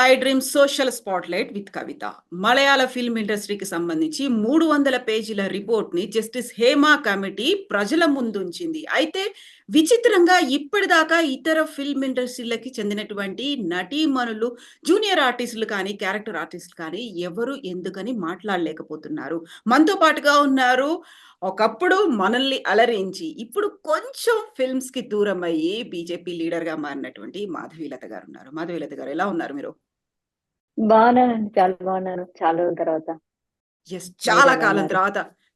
I dream social spotlight with Kavitha. మలయాళ film ఇండస్ట్రీకి సంబంధించి 300 పేజీల రిపోర్ట్‌ని జస్టిస్ హేమ కమిటీ ప్రజల ముందుంచింది. అయితే విచిత్రంగా ఇప్పటిదాకా ఇతర ఫిల్మ్ ఇండస్ట్రీలకి చెందినటువంటి నటీమణులు, జూనియర్ ఆర్టిస్టులు కానీ, క్యారెక్టర్ ఆర్టిస్టులు కానీ ఎవరు ఎందుకని మాట్లాడలేకపోతున్నారు. మనతో పాటుగా ఉన్నారు. ఒకప్పుడు మనల్ని అలరించి, ఇప్పుడు కొంచెం ఫిల్మ్స్‌కి దూరమయ్యి బీజేపీ లీడర్‌గా మారినటువంటి మాధవీలత గారున్నారు. మాధవీలత గారు ఎలా ఉన్నారు మీరు? బాగున్నానండి. చాలా బాగున్నాను. చాలా రోజుల తర్వాత. యెస్. మీరెలా ఉన్నారు?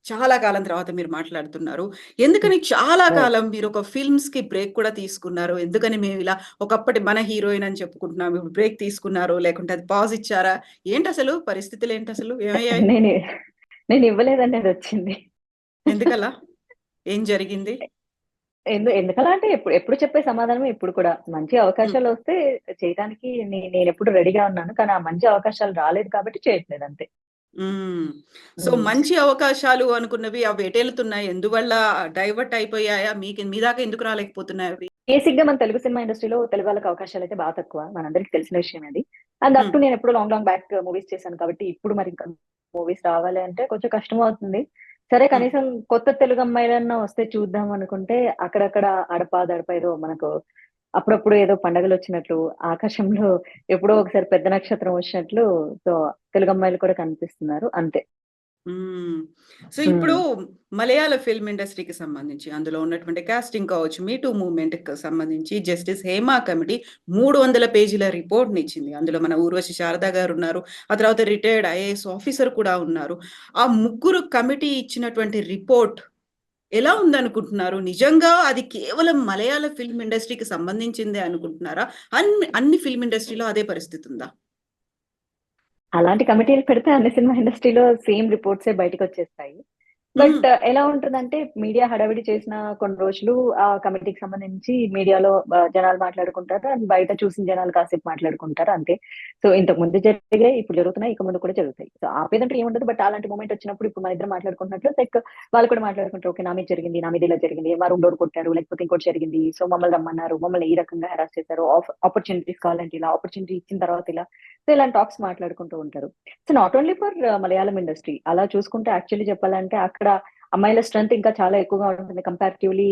చాలా కాలం తర్వాత మీరు మాట్లాడుతున్నారు. ఎందుకని చాలా రైట్. కాలం మీరొక ఫిల్మ్స్‌కి బ్రేక్ కూడా తీసుకున్నారు? ఎందుకని మేమిలా ఒకప్పటి మన హీరోయిన్ అని చెప్పుకుంటున్నాం. ఇప్పుడు బ్రేక్ తీసుకున్నారో, లేకుంటే అది పాజ్ ఇచ్చారా? ఏంటసలు? పరిస్థితులేంటసలు? ఏమయ్యాయి? నేను నేను ఇవ్వలేదండి, అదొచ్చింది. ఎందుకలా? ఏం జరిగింది? ఎందుకలా అంటే ఎప్పుడు ఎప్పుడు చెప్పే సమాధానమే ఇప్పుడు కూడా. మంచి హ్మ్. అవకాశాలొస్తే చేయటానికి నేనెప్పుడు రెడీగా ఉన్నాను. కానీ ఆ మంచి అవకాశాలు రాలేదు కాబట్టి చేయట్లేదు అంతే. హ్మ్. సో, హ్మ్. మంచి అవకాశాలు అనుకున్నవి అవి ఎటెళ్తున్నాయి? ఎందువల్ల డైవర్ట్ అయిపోయాయా? మీ దాకా ఎందుకు రాలేకపోతున్నాయవి? బేసిక్‌గా మన తెలుగు సినిమా ఇండస్ట్రీలో తెలుగు వాళ్ళకి అవకాశాలయితే తక్కువ. మనందరికీ తెలిసిన విషయమే అది. And that hmm. టూ నేనెప్పుడో లాంగ్ లాంగ్ బ్యాక్ మూవీస్ చేశాను కాబట్టి ఇప్పుడు మరి ఇంకా మూవీస్ రావాలి అంటే కొంచెం కష్టమవుతుంది. సరే, హ్మ్. కనీసం కొత్త తెలుగు అమ్మాయిలన్నా వస్తే చూద్దాం అనుకుంటే అక్కడక్కడ అడపా దడప ఏదో మనకు అప్పుడప్పుడు ఏదో పండగలొచ్చినట్లు, ఆకాశంలో ఎప్పుడో ఒకసారి పెద్ద నక్షత్రం వచ్చినట్లు సో తెలుగు అమ్మాయిలు కూడా కనిపిస్తున్నారు అంతే. హ్మ్. సో, ఇప్పుడు హ్మ్. మలయాళ ఫిల్మ్ ఇండస్ట్రీకి సంబంధించి అందులో ఉన్నటువంటి కాస్టింగ్ కావచ్చు, మీ టూ మూవ్‌మెంట్‌కి సంబంధించి జస్టిస్ హేమ కమిటీ 300 పేజీల రిపోర్ట్‌నిచ్చింది. అందులో మన ఊర్వశి శారద గారున్నారు. ఆ తర్వాత రిటైర్డ్ ఐఏఎస్ ఆఫీసర్ కూడా ఉన్నారు. ఆ ముగ్గురు కమిటీ ఇచ్చినటువంటి రిపోర్ట్ ఎలా ఉందనుకుంటున్నారు? నిజంగా అది కేవలం మలయాళ ఫిల్మ్ ఇండస్ట్రీకి సంబంధించిందే అనుకుంటున్నారా? అన్ని ఫిల్మ్ ఇండస్ట్రీలో అదే పరిస్థితుందా? అలాంటి కమిటీలు పెడితే అన్ని సినిమా ఇండస్ట్రీలో సేమ్ రిపోర్ట్సే బయటకొచ్చేస్తాయి. హ్మ్. బట్ ఎలా ఉంటదంటే మీడియా హడావిడి చేసిన కొన్ని రోజులు ఆ కమిటీకి సంబంధించి మీడియాలో జనాలు మాట్లాడుకుంటారు. అండ్ బయట చూసిన జనాలు కాసేపు మాట్లాడుకుంటారు అంతే. సో ఇంతకు ముందు జరిగాయి, ఇప్పుడు జరుగుతున్నాయి, ఇక ముందు కూడా జరుగుతాయి. సో ఆపేదంటూ ఏముండదు. బట్ అలాంటి మూమెంట్ వచ్చినప్పుడు ఇప్పుడు మన ఇద్దరం మాట్లాడుకుంటున్నట్లు లైక్ వాళ్ళు కూడా మాట్లాడుకుంటారు. ఓకే, నా మీద జరిగింది, నా మీద ఇలా జరిగింది, మా రూమ్ డోర్ కొట్టారు, లేకపోతే ఇంకోటి జరిగింది. సో మమ్మల్ని రమ్మన్నారు, మమ్మల్ని ఈ రకంగా హెరాస్ చేశారు, ఆపర్చునిటీస్ కావాలంటే ఇలా, ఆపర్చునిటీ ఇచ్చిన తర్వాత ఇలా. సో ఇలాంటి టాక్స్ మాట్లాడుకుంటూ ఉంటారు. So not only for Malayalam industry. అలా చూసుకుంటే యాక్చువల్లీ చెప్పాలంటే అక్కడ అమ్మాయిల స్ట్రెంత్ ఇంకా చాలా ఎక్కువగా ఉంటుంది కంపారిటివ్‌లీ.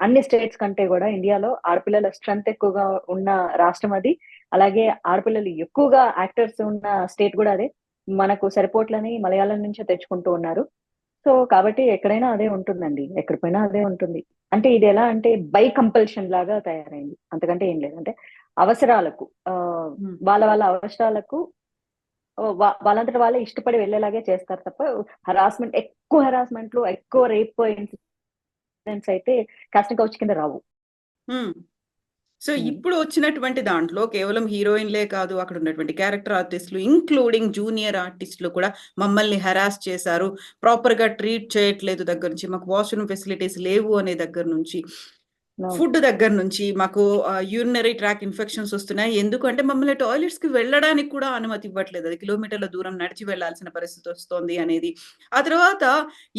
అన్ని స్టేట్స్ కంటే గూడా ఇండియాలో ఆడపిల్లల స్ట్రెంత్ ఎక్కువగా ఉన్న రాష్ట్రం అది. అలాగే ఆడపిల్లలు ఎక్కువగా యాక్టర్స్ ఉన్న స్టేట్ గూడా అదే. మనకు సరిపోట్లని మలయాళం నుంచే తెచ్చుకుంటూ ఉన్నారు. సో కాబట్టి ఎక్కడైనా అదే ఉంటుందండి. ఎక్కడ పోయినా అదే ఉంటుంది. అంటే ఇది ఎలా అంటే బై కంపల్షన్ లాగా తయారైంది. అంతకంటే ఏం లేదు. అంటే అవసరాలకు హ్మ్. వాళ్ళ వాళ్ళ అవసరాలకు వాళ్ళంతట వాళ్ళే ఇష్టపడి వెళ్ళేలాగే చేస్తారు తప్ప ఎక్కువ హెరాస్మెంట్‌లు, ఎక్కువ రేప్ ఇన్సిడెంట్స్ అయితే కాస్టింగ్ కౌచ్ కింద రావు. హ్మ్. సో, హ్మ్. ఇప్పుడు వచ్చినటువంటి దాంట్లో కేవలం హీరోయిన్‌లే కాదు, అక్కడున్నటువంటి క్యారెక్టర్ ఆర్టిస్ట్‌లు, ఇంక్లూడింగ్ జూనియర్ ఆర్టిస్ట్‌లు కూడా మమ్మల్ని హెరాస్ చేశారు. ప్రాపర్‌గా ట్రీట్ చేయట్లేదు దగ్గర నుంచి, మాకు వాష్‌రూమ్ ఫెసిలిటీస్ లేవు అనే దగ్గర నుంచి, అవును. ఫుడ్ దగ్గర నుంచి మాకు యూరినరీ ట్రాక్ ఇన్ఫెక్షన్స్ వస్తున్నాయి. ఎందుకంటే మమ్మల్ని టాయిలెట్స్‌కి వెళ్ళడానికి కూడా అనుమతి ఇవ్వట్లేదు. అది కిలోమీటర్ల దూరం నడిచి వెళ్ళాల్సిన పరిస్థితి వస్తోంది అనేది. ఆ తర్వాత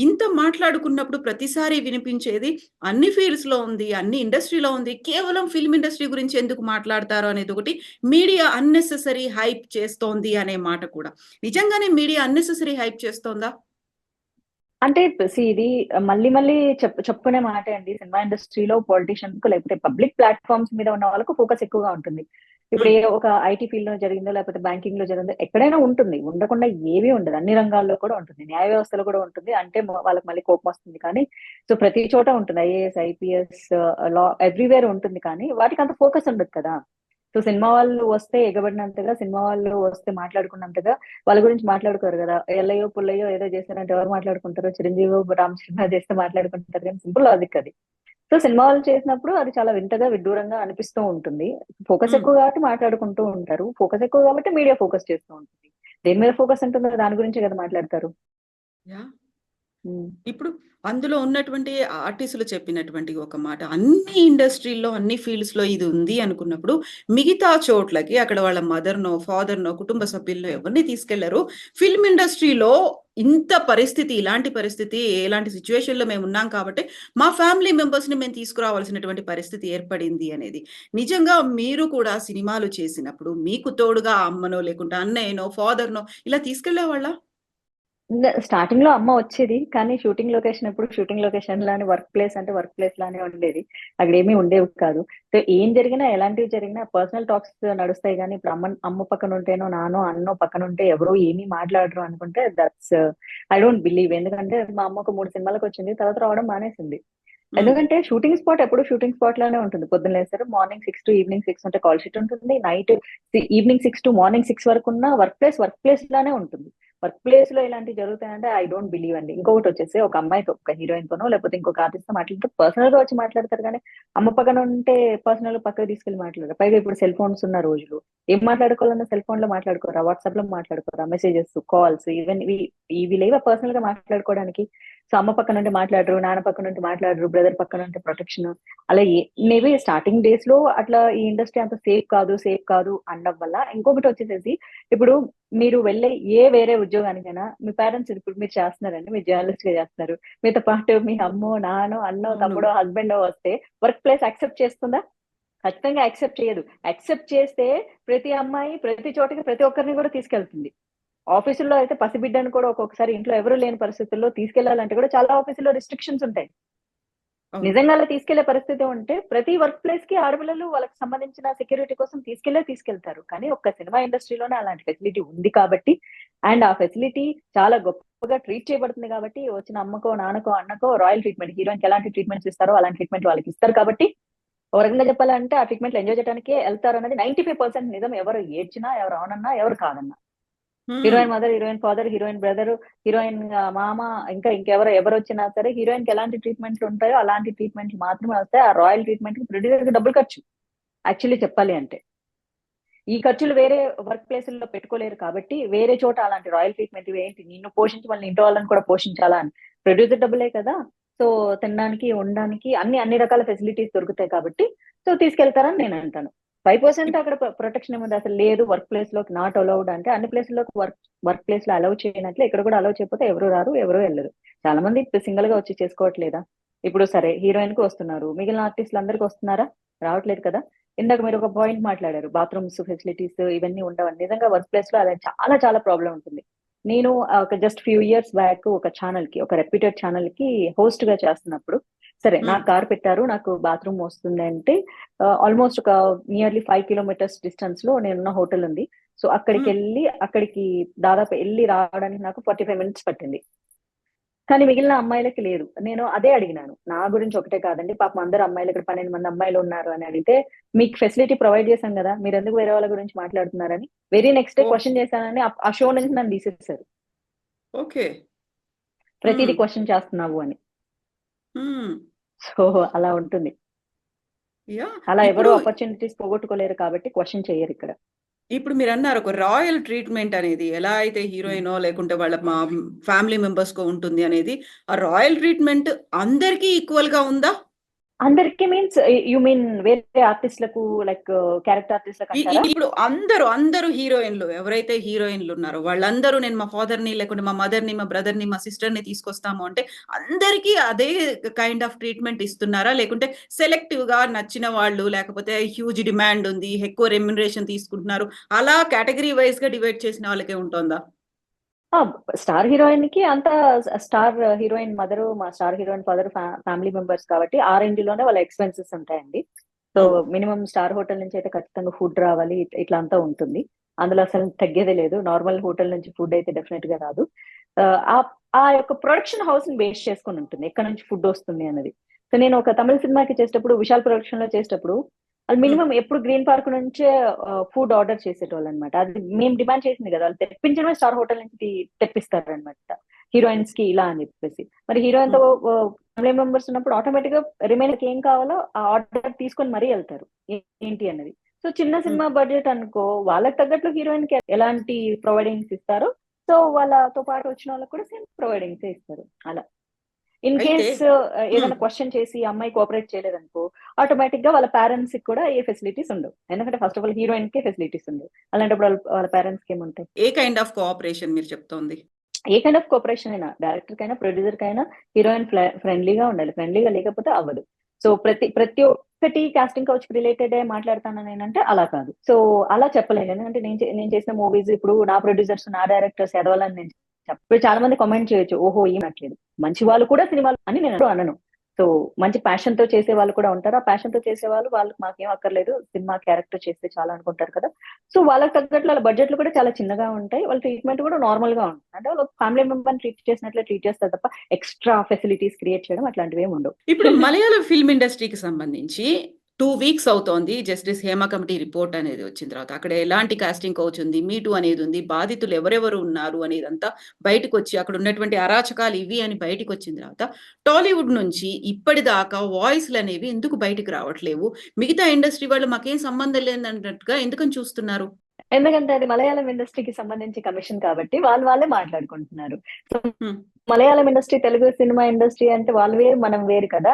ఇంత మాట్లాడుకున్నప్పుడు ప్రతిసారి వినిపించేది అన్ని ఫీల్డ్స్‌లో ఉంది, అన్ని ఇండస్ట్రీలో ఉంది. కేవలం ఫిల్మ్ ఇండస్ట్రీ గురించి ఎందుకు మాట్లాడతారు అనేదొకటి. మీడియా అన్నెసెసరీ హైప్ చేస్తోంది అనే మాట కూడా. నిజంగానే మీడియా అన్నెసెసరీ హైప్ చేస్తోందా? అంటే ఇది మళ్ళీ మళ్ళీ చెప్పుకునే మాటే అండి. సినిమా ఇండస్ట్రీలో పొలిటీషియన్స్‌కు లేకపోతే పబ్లిక్ ప్లాట్‌ఫార్మ్స్ మీద ఉన్న వాళ్ళకు ఫోకస్ ఎక్కువగా ఉంటుంది. ఇప్పుడు హ్మ్. ఒక ఐటీ ఫీల్డ్‌లో జరిగిందో లేకపోతే బ్యాంకింగ్‌లో జరిగిందో ఎక్కడైనా ఉంటుంది. ఉండకుండా ఏమీ ఉండదు. అన్ని రంగాల్లో కూడా ఉంటుంది. న్యాయ వ్యవస్థలో కూడా ఉంటుంది. అంటే వాళ్ళకి మళ్ళీ కోపమొస్తుంది కానీ సో ప్రతి చోట ఉంటుంది. ఐఏఎస్, ఐపీఎస్, లా ఎవ్రీవేర్ ఉంటుంది. కానీ వాటికి అంత ఫోకస్ ఉండదు కదా! సో సినిమా వాళ్ళు వస్తే ఎగబడినంతగా, సినిమా వాళ్ళు వస్తే మాట్లాడుకున్నంతగా వాళ్ళ గురించి మాట్లాడుకోరు గదా! ఎల్లయ్యో, పుల్లయ్యో ఏదో చేశారంటే ఎవరు మాట్లాడుకుంటారు? చిరంజీవో, రామ్ చరణ్ చేస్తే మాట్లాడుకుంటారు గానీ సింపుల్ లాజిక్ అది. సో సినిమా వాళ్ళు చేసినప్పుడు అది చాలా వింతగా, విడ్డూరంగా అనిపిస్తూ ఉంటుంది. ఫోకస్ హ్మ్. ఎక్కువ కాబట్టి మాట్లాడుకుంటూ ఉంటారు. ఫోకస్ ఎక్కువ కాబట్టి మీడియా ఫోకస్ చేస్తూ ఉంటుంది. దేని మీద ఫోకస్ ఉంటుందో దాని గురించే కదా మాట్లాడతారు. యాహ్! ఇప్పుడు అందులో ఉన్నటువంటి ఆర్టిస్టులు చెప్పినటువంటి ఒక మాట, అన్ని ఇండస్ట్రీల్లో, అన్ని ఫీల్డ్స్‌లో ఇది ఉంది అనుకున్నప్పుడు, మిగతా చోట్లకి అక్కడ వాళ్ళ మదర్‌నో, ఫాదర్‌నో, కుటుంబ సభ్యులనో ఎవరిని తీసుకెళ్లరు. ఫిల్మ్ ఇండస్ట్రీలో ఇంత పరిస్థితి, ఇలాంటి పరిస్థితి, ఎలాంటి సిట్యుయేషన్‌లో మేమున్నాం కాబట్టి, మా ఫ్యామిలీ మెంబర్స్‌ని మేము తీసుకురావాల్సినటువంటి పరిస్థితి ఏర్పడింది అనేది. నిజంగా మీరు కూడా సినిమాలు చేసినప్పుడు, మీకు తోడుగా అమ్మనో, లేకుంటే అన్నయ్యనో, ఫాదర్‌నో ఇలా తీసుకెళ్ళేవాళ్ళా? స్టార్టింగ్ లో అమ్మ వచ్చేది. కానీ షూటింగ్ లొకేషన్ ఎప్పుడు షూటింగ్ లొకేషన్ లానే, వర్క్ ప్లేస్ అంటే వర్క్ ప్లేస్ లానే ఉండేది. అక్కడేమీ ఉండేవి కాదు. సో ఏం జరిగినా, ఎలాంటివి జరిగినా పర్సనల్ టాక్స్ నడుస్తాయి గానీ, ఇప్పుడు అమ్మ పక్కన ఉంటేనో, నాన్నో, అన్నో పక్కన ఉంటే ఎవరు ఏమీ మాట్లాడరు అనుకుంటే దట్స్ ఐ డోంట్ బిలీవ్. ఎందుకంటే మా అమ్మ ఒక 3 సినిమాలకొచ్చింది. తర్వాత రావడం మానేసింది. హ్మ్. ఎందుకంటే షూటింగ్ స్పాట్ ఎప్పుడు షూటింగ్ స్పాట్ లానే ఉంటుంది. పొద్దున్న లేస్తారు. మార్నింగ్ 6 టు ఈవినింగ్ 6 ఉంటే కాల్ షీట్ ఉంటుంది. నైట్ ఈవినింగ్ 6 టు మార్నింగ్ 6 వరకున్న వర్క్ ప్లేస్ లానే ఉంటుంది. వర్క్ ప్లేస్ లో ఇలాంటివి జరుగుతాయంటే ఐ డోంట్ బిలీవ్ అండి. ఇంకొకటి వచ్చేసి ఒక అమ్మాయితో, ఒక హీరోయిన్ తోనో లేకపోతే ఇంకొక ఆర్టిస్ట్ తో మాట్లాడితే పర్సనల్ గా వచ్చి మాట్లాడతారు కానీ, అమ్మ పక్కన ఉంటే పర్సనల్ పక్కకు తీసుకెళ్లి మాట్లాడరు. పైగా ఇప్పుడు సెల్ ఫోన్స్ ఉన్న రోజులు ఏం మాట్లాడుకోవాలన్నా సెల్ ఫోన్ లో మాట్లాడుకోరా, వాట్సాప్ లో మాట్లాడుకోరా, మెసేజెస్, కాల్స్, ఈవెన్ ఇవి లేవా పర్సనల్ గా మాట్లాడుకోవడానికి. సో అమ్మ పక్కన ఉంటే మాట్లాడరు, నాన్న పక్కన ఉంటే మాట్లాడరు, బ్రదర్ పక్కన ఉంటే ప్రొటెక్షన్. అలా మేబీ స్టార్టింగ్ డేస్ లో అట్లా ఈ ఇండస్ట్రీ అంత సేఫ్ కాదు అనడం వల్ల. ఇంకొకటి వచ్చేసేసి ఇప్పుడు మీరు వెళ్ళే వేరే ఉద్యోగానికైనా మీ పేరెంట్స్, ఇప్పుడు మీరు చేస్తున్నారండి, మీరు జర్నలిస్ట్ గా చేస్తున్నారు, మీతో పాటు మీ అమ్మో, నాన్నో, అన్నో, అవును. తమ్ముడో, హస్బెండ్ వస్తే వర్క్ ప్లేస్ యాక్సెప్ట్ చేస్తుందా? ఖచ్చితంగా యాక్సెప్ట్ చేయదు. యాక్సెప్ట్ చేస్తే ప్రతి అమ్మాయి ప్రతి చోటికి ప్రతి ఒక్కరిని కూడా తీసుకెళ్తుంది. ఆఫీసుల్లో అయితే పసిబిడ్డను కూడా ఒక్కొక్కసారి ఇంట్లో ఎవరు లేని పరిస్థితుల్లో తీసుకెళ్లాలంటే కూడా చాలా ఆఫీసుల్లో రిస్ట్రిక్షన్స్ ఉంటాయి. అవును. నిజంగా అలా తీసుకెళ్లే పరిస్థితి ఉంటే ప్రతి వర్క్ ప్లేస్ కి ఆడపిల్లలు వాళ్ళకి సంబంధించిన సెక్యూరిటీ కోసం తీసుకెళ్తారు. కానీ ఒక్క సినిమా ఇండస్ట్రీలోనే అలాంటి ఫెసిలిటీ ఉంది కాబట్టి, అండ్ ఆ ఫెసిలిటీ చాలా గొప్పగా ట్రీట్ చేయబడుతుంది కాబట్టి, వచ్చిన అమ్మకో, నాన్నకో, అన్నకో రాయల్ ట్రీట్మెంట్, హీరోయిన్‌కి ఎలాంటి ట్రీట్మెంట్స్ ఇస్తారో అలాంటి ట్రీట్మెంట్ వాళ్ళకి ఇస్తారు కాబట్టి, ఒక రకంగా చెప్పాలంటే ఆ ట్రీట్మెంట్‌లు ఎంజాయ్ చేయడానికే ఎళ్తారన్నది 95% నిజం. ఎవరు ఏడ్చినా, ఎవరు అవునన్నా, ఎవరు కాదన్నా. హ్మ్. Heroine mother, heroine father, heroine brother, heroine మామ, ఇంకా ఎవరొచ్చినా సరే హీరోయిన్‌కి ఎలాంటి ట్రీట్మెంట్‌లు ఉంటాయో అలాంటి ట్రీట్మెంట్‌లు మాత్రమే వస్తాయి. ఆ రాయల్ ట్రీట్మెంట్‌కి ప్రొడ్యూసర్‌కి డబ్బులు ఖర్చు. యాక్చువల్లీ చెప్పాలి అంటే. ఈ ఖర్చులు వేరే వర్క్ ప్లేసుల్లో పెట్టుకోలేరు కాబట్టి, వేరే చోట అలాంటి రాయల్ ట్రీట్మెంట్ ఏంటి, నిన్ను పోషించి మళ్ళీ ఇంట్లో వాళ్ళని కూడా పోషించాలా అని. ప్రొడ్యూసర్ డబ్బులే కదా! సో, తినడానికి, ఉండడానికి అన్ని రకాల ఫెసిలిటీస్ దొరుకుతాయి కాబట్టి, సో, తీసుకెళ్తారని నేనంటాను. 5% ఇప్ అక్కడ ప్రొటెక్షన్ ఏముంది, అసలు లేదు, వర్క్ ప్లేస్‌లోకి నాట్ అలౌడ్ అంటే, అన్ని ప్లేసుల్లోకి వర్క్ ప్లేస్‌లో అలౌ చేయనట్లే ఇక్కడ కూడా అలౌ చేయకపోతే ఎవరు రారు, ఎవరు ఎళ్ళరు. చాలా మంది ఇప్పుడు సింగిల్‌గా వచ్చి చేసుకోవట్లేదా? ఇప్పుడు సరే హీరోయిన్‌కి వస్తున్నారు. మిగిలిన ఆర్టిస్ట్‌లందరికి వస్తున్నారా? రావట్లేదు కదా! ఇందాక మీరు ఒక పాయింట్ మాట్లాడారు. బాత్రూమ్స్ ఫెసిలిటీస్ ఇవన్నీ ఉండవని. నిజంగా వర్క్ ప్లేస్‌లో అది చాలా చాలా ప్రాబ్లమ్ ఉంటుంది. నేను ఒక జస్ట్ ఫ్యూ ఇయర్స్ బ్యాక్ ఒక ఛానెల్‌కి, ఒక రెప్యూటెడ్ ఛానెల్‌కి హోస్ట్‌గా చేస్తున్నప్పుడు, సరే హ్మ్. నాకు కార్ పెట్టారు. నాకు బాత్రూమ్ వస్తుందంటే ఆల్‌మోస్ట్ ఒక నియర్లీ 5 కిలోమీటర్స్ డిస్టెన్స్‌లో నేనున్న హోటల్ ఉంది. సో, హ్మ్. అక్కడికి దాదాపు ఎళ్లి రావడానికి నాకు 45 మినిట్స్ పట్టింది. కానీ మిగిలిన అమ్మాయిలకి లేదు. నేను అదే అడిగినాను. నా గురించి ఒకటే కాదండి. పాపం అందరు అమ్మాయిలు, ఇక్కడ 12 మంది అమ్మాయిలున్నారు అని అడిగితే, మీకు ఫెసిలిటీ ప్రొవైడ్ చేశాం గదా! మీరెందుకు వేరే వాళ్ళ గురించి మాట్లాడుతున్నారని వెరీ నెక్స్ట్ డే ఓహ్! క్వెషన్ చేశానని ఆ షో నుంచి నన్ను తీసేసారు. ఓకే. ప్రతీది హ్మ్. క్వెషన్ చేస్తున్నావు అని. హ్మ్. సో, అలా ఉంటుంది. యాహ్! అలా ఎవరు ఇప్పుడు అపార్చునిటీస్ పోగొట్టుకోలేరు కాబట్టి క్వెషన్ చెయ్యరిక్కడ. ఇప్పుడు మీరన్నారు ఒక రాయల్ ట్రీట్‌మెంట్ అనేది ఎలా అయితే హ్మ్. హీరోయినో లేకుంటే వాళ్ళ ఫ్యామిలీ మెంబర్స్‌కో ఉంటుంది అనేది, ఆ రాయల్ ట్రీట్‌మెంట్ అందరికీ ఈక్వల్‌గా ఉందా? అందరికి మీన్స్ యూ మీన్ వేరే ఆర్టిస్ట్‌లకు లైక్ క్యారెక్టర్ ఆర్టిస్ట్‌లకంటారా? ఇప్పుడు అందరూ హీరోయిన్‌లు ఎవరైతే హీరోయిన్‌లున్నారో వాళ్ళందరూ నేను మా ఫాదర్‌ని లేకుంటే మా మదర్‌ని, మా బ్రదర్‌ని, మా సిస్టర్‌ని తీసుకొస్తాము అంటే అందరికీ అదే కైండ్ ఆఫ్ ట్రీట్‌మెంట్ ఇస్తున్నారా? లేకుంటే సెలెక్టివ్‌గా నచ్చిన వాళ్ళు లేకపోతే హ్యూజ్ డిమాండ్ ఉంది. ఎక్కువ రెమ్యునరేషన్ తీసుకుంటున్నారు. అలా కేటగరీ వైస్‌గా డివైడ్ చేసిన వాళ్ళకే ఉంటోందా? ఆ! స్టార్ హీరోయిన్‌కి అంతా స్టార్ హీరోయిన్ మదరు, మా star heroine father family members కాబట్టి ఆ రేంజ్‌లోనే వాళ్ళ ఎక్స్‌పెన్సెస్ ఉంటాయండి. సో, హ్మ్. మినిమమ్ స్టార్ హోటల్ నుంచి అయితే ఖచ్చితంగా ఫుడ్ రావాలి. ఇట్లా అంతా ఉంటుంది. అందులో అసలు తగ్గేదే లేదు. నార్మల్ హోటల్ నుంచి ఫుడ్ అయితే డెఫినిట్‌గా రాదు. ఆహ్, ఆ ఆ యొక్క ప్రొడక్షన్ హౌస్‌ని బేస్ చేసుకొని ఉంటుంది. ఎక్కడి నుంచి ఫుడ్ వస్తుంది అన్నది. సో, నేను ఒక తమిళ సినిమాకి చేసేటప్పుడు, విశాల్ ప్రొడక్షన్‌లో చేసేటప్పుడు వాళ్ళు హ్మ్. మినిమమ్ ఎప్పుడు గ్రీన్ పార్క్ నుంచే ఫుడ్ ఆర్డర్ చేసేటోళ్ళనమాట. అది మేము డిమాండ్ చేసింది గదా! వాళ్ళు తెప్పించడమే స్టార్ హోటల్ నుంచి తెప్పిస్తారనమాట. హీరోయిన్స్‌కి ఇలా అని జెప్పేసి. మరి హీరోయిన్‌తో హ్మ్. ఫ్యామిలీ మెంబర్స్ ఉన్నప్పుడు ఆటోమేటిక్‌గా రిమైనర్‌కి ఏం కావాలో ఆ ఆర్డర్ తీసుకొని మరీ ఎళ్తారు. ఏంటి అన్నది. సో, చిన్న హ్మ్. సినిమా బడ్జెట్ అనుకో, వాళ్ళకి తగ్గట్లు హీరోయిన్‌కి ఎలాంటి ప్రొవైడింగ్స్ ఇస్తారో, సో, వాళ్ళతో పాటు వచ్చిన వాళ్ళకి కూడా సేమ్ ప్రొవైడింగ్సే ఇస్తారు. అలా. ఇన్ అయితే కేస్ హ్మ్. ఏదైనా క్వశ్చన్ చేసి అమ్మాయి కోఆపరేట్ చేయలేదనుకో, ఆటోమేటిక్ గా వాళ్ళ పేరెంట్స్ కి కూడా ఏ ఫెసిలిటీస్ ఉండవు. ఎందుకంటే ఫస్ట్ ఆఫ్ ఆల్ హీరోయిన్ కి ఫెసిలిటీస్ ఉండవు. అలాంటప్పుడు వాళ్ళ పేరెంట్స్ కి ఏముంటాయి? ఏ కైండ్ ఆఫ్ కోఆపరేషన్ మీరు చెప్తోంది? ఏ కైండ్ ఆఫ్ కోఆపరేషన్ అయినా డైరెక్టర్ కైనా, ప్రొడ్యూసర్ కైనా హీరోయిన్ ఫ్రెండ్లీగా ఉండాలి. ఫ్రెండ్లీగా లేకపోతే అవ్వదు. సో ప్రతి ఒక్కటి కాస్టింగ్ కౌచ్‌కి రిలేటెడే మాట్లాడతాను నేనంటే అలా కాదు. సో అలా చెప్పలేను. ఎందుకంటే నేను చేసిన మూవీస్ ఇప్పుడు నా ప్రొడ్యూసర్స్, నా డైరెక్టర్స్ ఎదవలని నేను ఇప్పుడు చాలా మంది కామెంట్ చేయొచ్చు. ఓహో! ఈమెనట్లేదు. మంచి వాళ్ళు కూడా సినిమాలు అని నేను ఎప్పుడు అనను. సో మంచి ప్యాషన్‌తో చేసేవాళ్ళు కూడా ఉంటారు. ఆ ప్యాషన్‌తో చేసేవాళ్ళు వాళ్ళకి మాకేం అక్కర్లేదు. సినిమా క్యారెక్టర్ చేస్తే చాలు అనుకుంటారు కదా! సో వాళ్ళకి తగ్గట్లు వాళ్ళ బడ్జెట్లు కూడా చాలా చిన్నగా ఉంటాయి. వాళ్ళ ట్రీట్‌మెంట్ కూడా నార్మల్‌గా ఉంటుంది. అంటే వాళ్ళు ఫ్యామిలీ మెంబర్‌ని ట్రీట్ చేసినట్లే ట్రీట్ చేస్తారు తప్ప ఎక్స్‌ట్రా ఫెసిలిటీస్ క్రియేట్ చేయడం అట్లాంటివేమి ఉండవు. ఇప్పుడు మలయాళం ఫిల్మ్ ఇండస్ట్రీకి సంబంధించి 2 వీక్స్ అవుతోంది. జస్టిస్ హేమ కమిటీ రిపోర్ట్ అనేది వచ్చిన తర్వాత. అక్కడ ఎలాంటి కాస్టింగ్ కౌచ్ ఉంది, మీ టూ అనేది ఉంది, బాధితులు ఎవరెవరు ఉన్నారు అనేదంతా బయటకొచ్చి అక్కడ ఉన్నటువంటి అరాచకాలు ఇవి అని బయటికొచ్చిన తర్వాత టాలీవుడ్ నుంచి ఇప్పటిదాకా వాయిస్‌లనేవి ఎందుకు బయటికి రావట్లేవు? మిగతా ఇండస్ట్రీ వాళ్ళు మాకేం సంబంధం లేదన్నట్టుగా ఎందుకని చూస్తున్నారు? ఎందుకంటే అది మలయాళం ఇండస్ట్రీకి సంబంధించి కమిషన్ కాబట్టి వాళ్ళే మాట్లాడుకుంటున్నారు. సో హ్మ్. Malayalam industry, Telugu cinema industry అంటే వాళ్ళు వేరు, మనం వేరు కదా!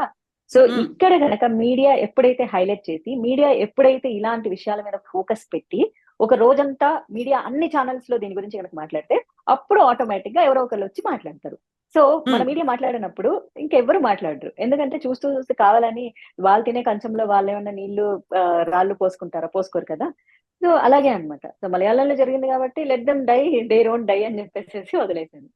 సో హ్మ్. ఇక్కడ గనక మీడియా ఎప్పుడైతే హైలైట్ చేసి, మీడియా ఎప్పుడైతే ఇలాంటి విషయాల మీద ఫోకస్ పెట్టి, ఒక రోజంతా మీడియా అన్ని ఛానెల్స్‌లో దీని గురించి గనక మాట్లాడితే, అప్పుడు ఆటోమేటిక్‌గా ఎవరో ఒకళ్ళొచ్చి మాట్లాడతారు. సో మన హ్మ్. మీడియా మాట్లాడినప్పుడు ఇంకెవ్వరు మాట్లాడరు. ఎందుకంటే చూస్తూ చూస్తూ కావాలని వాళ్ళు తినే కంచంలో వాళ్ళేమన్నా నీళ్లు రాళ్ళు పోసుకుంటారా? పోసుకోరు కదా! సో అలాగే అన్నమాట. సో మలయాళంలో జరిగింది కాబట్టి let them die, they don't die అని చెప్పేసేసి వదిలేసాను.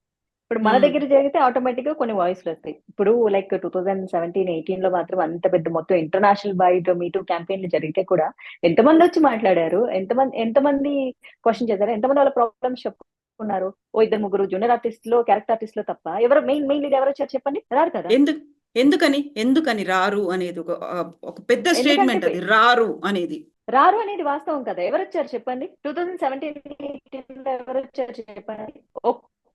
ఇప్పుడు మన హ్మ్. దగ్గర జరిగితే ఆటోమేటిక్‌గా కొన్ని వాయిస్‌లొస్తాయి. ఇప్పుడు లైక్ 2017, 18లో మాత్రం అంత పెద్ద మొత్తం ఇంటర్నేషనల్ వైడ్ మీ టూ క్యాంపెయిన్‌లు జరిగితే కూడా ఎంతమందొచ్చి మాట్లాడారు? ఎంతమంది క్వెషన్ చేసారు? ఎంతమంది వాళ్ళ ప్రాబ్లమ్స్ చెప్పుకున్నారు? ఓ ఇద్దరు, ముగ్గురు జూనియర్ ఆర్టిస్ట్‌లో, క్యారెక్టర్ ఆర్టిస్ట్‌లో తప్ప ఎవరు మెయిన్ లీడ్ ఎవరొచ్చారు చెప్పండి? రారు కదా! ఎందు ఎందుకని రారు అనేది ఒక పెద్ద ఎందుకంటే స్టేట్‌మెంట్ అది. రారు అనేది. రారు అనేది వాస్తవం కదా! ఎవరొచ్చారు చెప్పండి? 2017, 18లో ఎవరొచ్చారు చెప్పండి?